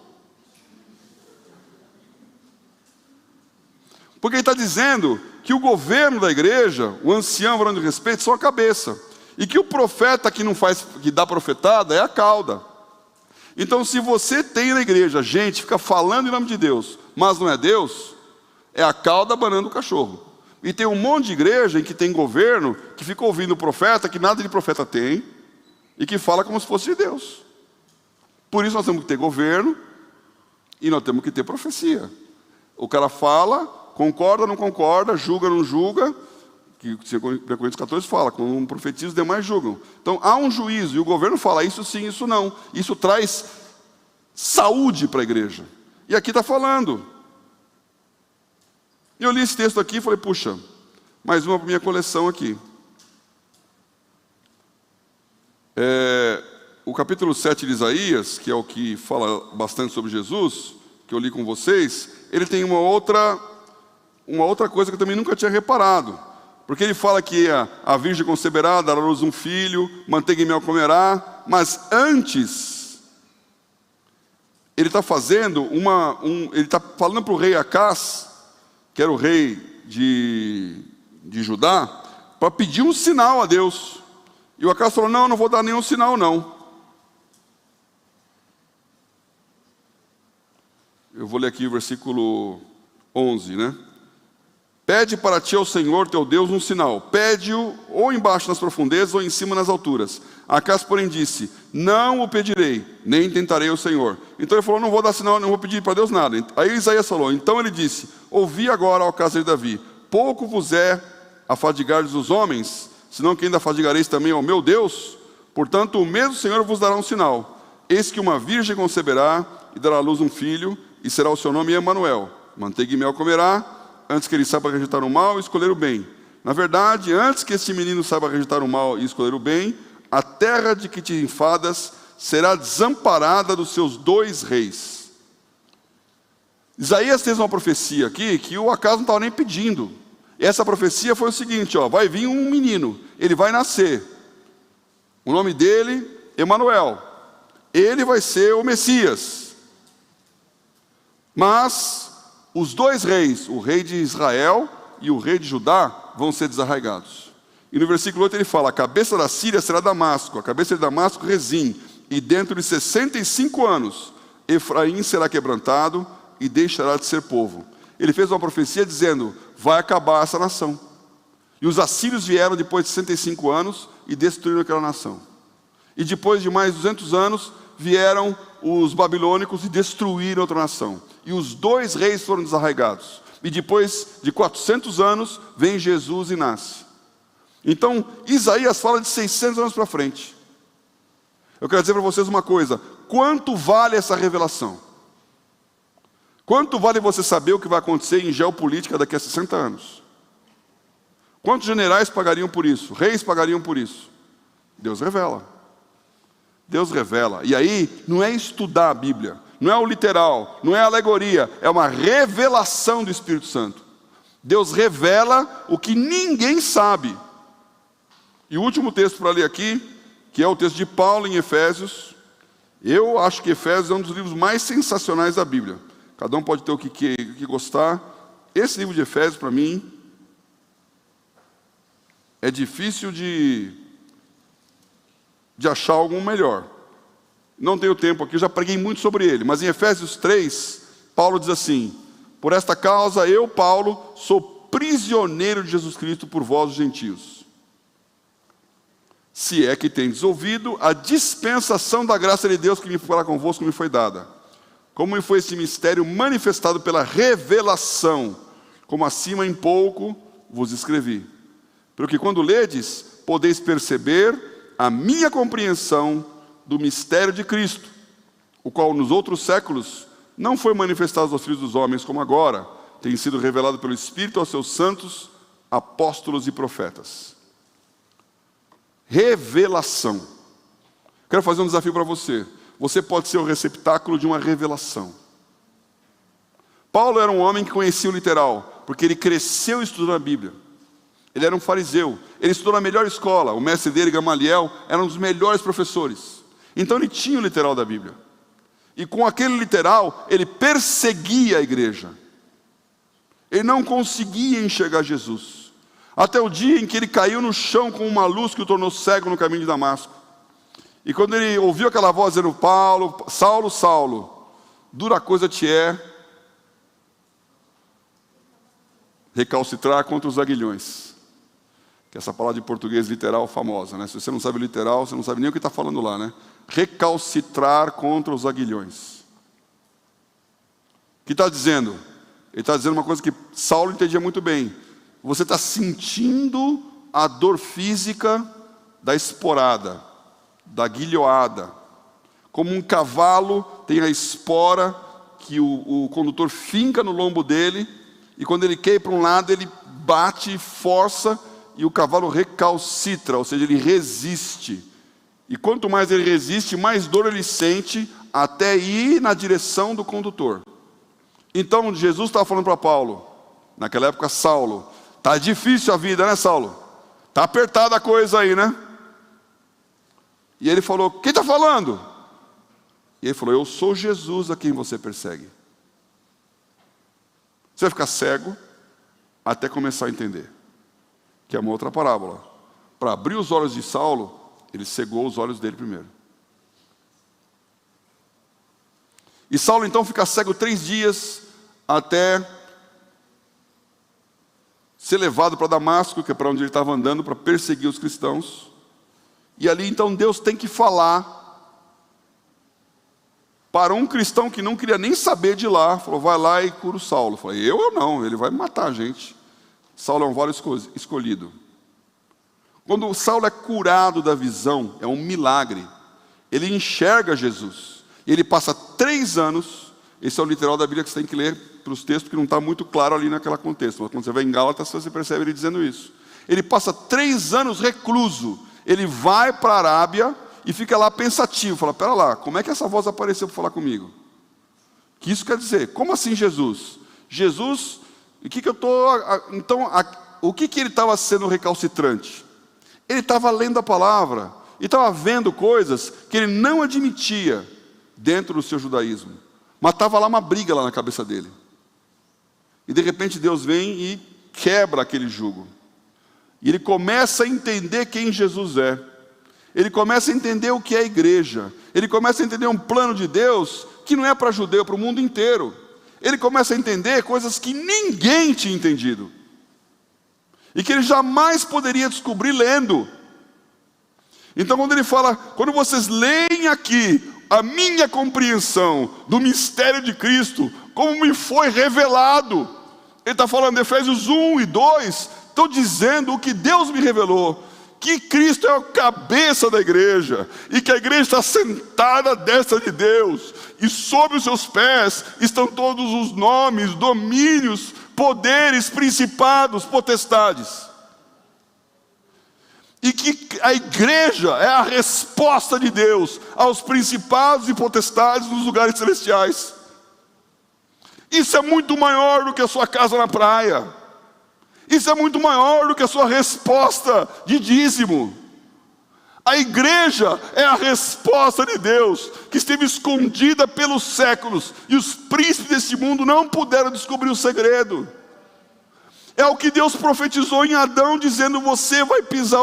Porque ele está dizendo que o governo da igreja, o ancião, o varão de respeito, são a cabeça. E que o profeta que dá profetada é a cauda. Então, se você tem na igreja gente que fica falando em nome de Deus, mas não é Deus, é a cauda abanando o cachorro. E tem um monte de igreja em que tem governo que fica ouvindo o profeta, que nada de profeta tem, e que fala como se fosse de Deus. Por isso nós temos que ter governo e nós temos que ter profecia. O cara fala, concorda, não concorda, julga, não julga, que 2 Coríntios 14 fala, quando um profetiza, os demais julgam. Então há um juízo, e o governo fala, isso sim, isso não. Isso traz saúde para a igreja. E aqui está falando. Eu li esse texto aqui e falei, puxa, mais uma para minha coleção aqui. O capítulo 7 de Isaías, que é o que fala bastante sobre Jesus, que eu li com vocês, ele tem uma outra uma outra coisa que eu também nunca tinha reparado. Porque ele fala que a virgem conceberá, dará à luz um filho, manteiga e mel comerá, mas antes, ele está fazendo ele está falando para o rei Acás, que era o rei de Judá, para pedir um sinal a Deus. E o Acás falou, não vou dar nenhum sinal não. Eu vou ler aqui o versículo 11, né? Pede para ti ao Senhor teu Deus um sinal. Pede-o ou embaixo nas profundezas ou em cima nas alturas. Acás, porém, disse, não o pedirei, nem tentarei o Senhor. Então ele falou, não vou dar sinal, não vou pedir para Deus nada. Aí Isaías falou, então ele disse, ouvi agora, ó casa de Davi, pouco vos é afadigardes os homens, senão que ainda afadigareis também ao meu Deus? Portanto, o mesmo Senhor vos dará um sinal. Eis que uma virgem conceberá e dará à luz um filho, e será o seu nome Emanuel. Manteiga e mel comerá, antes que ele saiba rejeitar o mal e escolher o bem. Na verdade, antes que este menino saiba rejeitar o mal e escolher o bem, a terra de que te enfadas será desamparada dos seus 2 reis. Isaías fez uma profecia aqui que o Acás não estava nem pedindo. Essa profecia foi o seguinte, vai vir um menino, ele vai nascer. O nome dele, Emanuel. Ele vai ser o Messias. Mas os 2 reis, o rei de Israel e o rei de Judá, vão ser desarraigados. E no versículo 8 ele fala, a cabeça da Síria será Damasco, a cabeça de Damasco Rezim, e dentro de 65 anos, Efraim será quebrantado e deixará de ser povo. Ele fez uma profecia dizendo, vai acabar essa nação. E os assírios vieram depois de 65 anos e destruíram aquela nação. E depois de mais 200 anos, vieram os babilônicos e destruíram outra nação. E os 2 reis foram desarraigados. E depois de 400 anos, vem Jesus e nasce. Então, Isaías fala de 600 anos para frente. Eu quero dizer para vocês uma coisa. Quanto vale essa revelação? Quanto vale você saber o que vai acontecer em geopolítica daqui a 60 anos? Quantos generais pagariam por isso? Reis pagariam por isso? Deus revela. Deus revela. E aí, não é estudar a Bíblia. Não é o literal, não é a alegoria, é uma revelação do Espírito Santo. Deus revela o que ninguém sabe. E o último texto para ler aqui, que é o texto de Paulo em Efésios. Eu acho que Efésios é um dos livros mais sensacionais da Bíblia. Cada um pode ter o que gostar. Esse livro de Efésios, para mim, é difícil de achar algum melhor. Não tenho tempo aqui, eu já preguei muito sobre ele, mas em Efésios 3, Paulo diz assim, por esta causa eu, Paulo, sou prisioneiro de Jesus Cristo por vós, os gentios. Se é que tendes ouvido a dispensação da graça de Deus que me fará convosco me foi dada. Como me foi esse mistério manifestado pela revelação, como acima em pouco vos escrevi. Porque quando ledes, podeis perceber a minha compreensão do mistério de Cristo, o qual nos outros séculos não foi manifestado aos filhos dos homens, como agora tem sido revelado pelo Espírito aos seus santos, apóstolos e profetas. Revelação. Quero fazer um desafio para você. Você pode ser o receptáculo de uma revelação. Paulo era um homem que conhecia o literal, porque ele cresceu estudando a Bíblia. Ele era um fariseu, ele estudou na melhor escola, o mestre dele, Gamaliel, era um dos melhores professores. Então ele tinha o literal da Bíblia. E com aquele literal, ele perseguia a igreja. Ele não conseguia enxergar Jesus. Até o dia em que ele caiu no chão com uma luz que o tornou cego no caminho de Damasco. E quando ele ouviu aquela voz dizendo, Paulo, Saulo, Saulo, dura coisa te é recalcitrar contra os aguilhões. Que é essa palavra de português literal famosa, né? Se você não sabe o literal, você não sabe nem o que está falando lá, né? Recalcitrar contra os aguilhões. O que está dizendo? Ele está dizendo uma coisa que Saulo entendia muito bem. Você está sentindo a dor física da esporada, da guilhoada. Como um cavalo tem a espora que o condutor finca no lombo dele, e quando ele quer ir para um lado, ele bate, força, e o cavalo recalcitra, ou seja, ele resiste. E quanto mais ele resiste, mais dor ele sente, até ir na direção do condutor. Então Jesus estava falando para Paulo, naquela época Saulo. Tá difícil a vida, né, Saulo? Tá apertada a coisa aí, né? E ele falou, quem está falando? E ele falou, eu sou Jesus a quem você persegue. Você vai ficar cego até começar a entender. Que é uma outra parábola. Para abrir os olhos de Saulo, ele cegou os olhos dele primeiro. E Saulo então fica cego 3 dias até ser levado para Damasco, que é para onde ele estava andando, para perseguir os cristãos. E ali então Deus tem que falar para um cristão que não queria nem saber de lá. Falou, vai lá e cura o Saulo. Eu falei, eu não, ele vai matar a gente. Saulo é um vale escolhido. Quando o Saulo é curado da visão, é um milagre. Ele enxerga Jesus. E ele passa 3 anos, esse é o literal da Bíblia que você tem que ler para os textos, porque não está muito claro ali naquele contexto. Mas quando você vai em Gálatas, você percebe ele dizendo isso. Ele passa 3 anos recluso. Ele vai para a Arábia e fica lá pensativo. Fala, pera lá, como é que essa voz apareceu para falar comigo? O que isso quer dizer? Como assim Jesus? Jesus, o que eu estou... Então, o que ele estava sendo recalcitrante? Ele estava lendo a palavra e estava vendo coisas que ele não admitia dentro do seu judaísmo. Mas estava lá uma briga lá na cabeça dele. E de repente Deus vem e quebra aquele jugo. E ele começa a entender quem Jesus é. Ele começa a entender o que é a igreja. Ele começa a entender um plano de Deus que não é para judeu, é para o mundo inteiro. Ele começa a entender coisas que ninguém tinha entendido. E que ele jamais poderia descobrir lendo. Então quando ele fala, quando vocês leem aqui a minha compreensão do mistério de Cristo, como me foi revelado, ele está falando, Efésios 1 e 2, estou dizendo o que Deus me revelou, que Cristo é a cabeça da igreja, e que a igreja está sentada à destra de Deus, e sobre os seus pés estão todos os nomes, domínios, poderes, principados, potestades. E que a igreja é a resposta de Deus aos principados e potestades nos lugares celestiais. Isso é muito maior do que a sua casa na praia. Isso é muito maior do que a sua resposta de dízimo. A igreja é a resposta de Deus, que esteve escondida pelos séculos, e os príncipes deste mundo não puderam descobrir o segredo. É o que Deus profetizou em Adão, dizendo, você vai pisar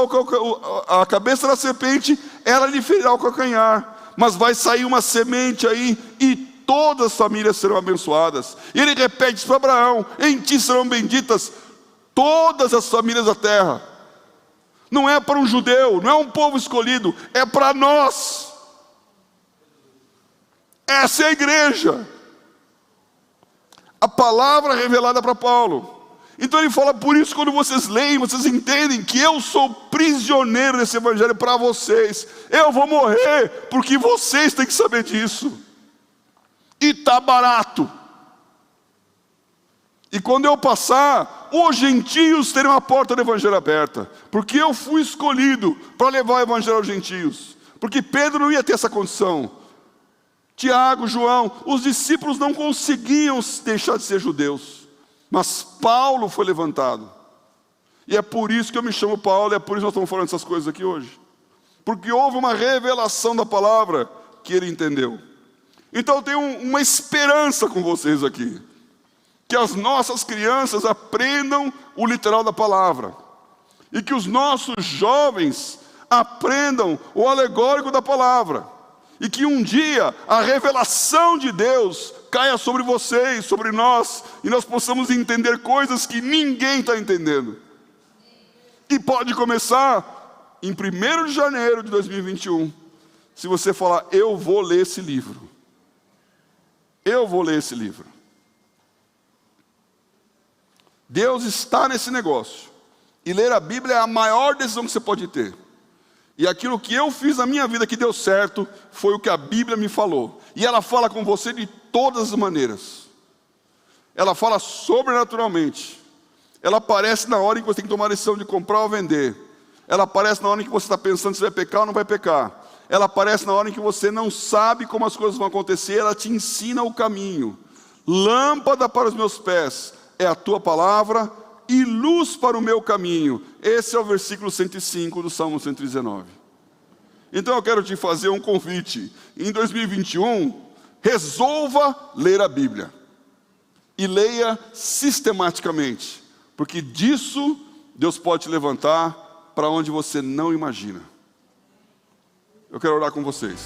a cabeça da serpente, ela lhe ferirá o calcanhar, mas vai sair uma semente aí, e todas as famílias serão abençoadas. E ele repete isso para Abraão, em ti serão benditas todas as famílias da terra. Não é para um judeu, não é um povo escolhido, é para nós. Essa é a igreja. A palavra revelada para Paulo. Então ele fala, por isso quando vocês leem, vocês entendem que eu sou prisioneiro desse evangelho para vocês. Eu vou morrer, porque vocês têm que saber disso. E está barato. E quando eu passar, os gentios terão a porta do evangelho aberta. Porque eu fui escolhido para levar o evangelho aos gentios. Porque Pedro não ia ter essa condição. Tiago, João, os discípulos não conseguiam deixar de ser judeus. Mas Paulo foi levantado. E é por isso que eu me chamo Paulo, e é por isso que nós estamos falando essas coisas aqui hoje. Porque houve uma revelação da palavra que ele entendeu. Então eu tenho uma esperança com vocês aqui. Que as nossas crianças aprendam o literal da palavra. E que os nossos jovens aprendam o alegórico da palavra. E que um dia a revelação de Deus caia sobre vocês, sobre nós, e nós possamos entender coisas que ninguém está entendendo. E pode começar em 1º de janeiro de 2021, se você falar, eu vou ler esse livro. Eu vou ler esse livro. Deus está nesse negócio. E ler a Bíblia é a maior decisão que você pode ter. E aquilo que eu fiz na minha vida que deu certo, foi o que a Bíblia me falou. E ela fala com você de todas as maneiras. Ela fala sobrenaturalmente. Ela aparece na hora em que você tem que tomar a decisão de comprar ou vender. Ela aparece na hora em que você está pensando se vai pecar ou não vai pecar. Ela aparece na hora em que você não sabe como as coisas vão acontecer. Ela te ensina o caminho. Lâmpada para os meus pés é a tua palavra e luz para o meu caminho. Esse é o versículo 105 do Salmo 119. Então eu quero te fazer um convite. Em 2021, resolva ler a Bíblia. E leia sistematicamente. Porque disso Deus pode te levantar para onde você não imagina. Eu quero orar com vocês.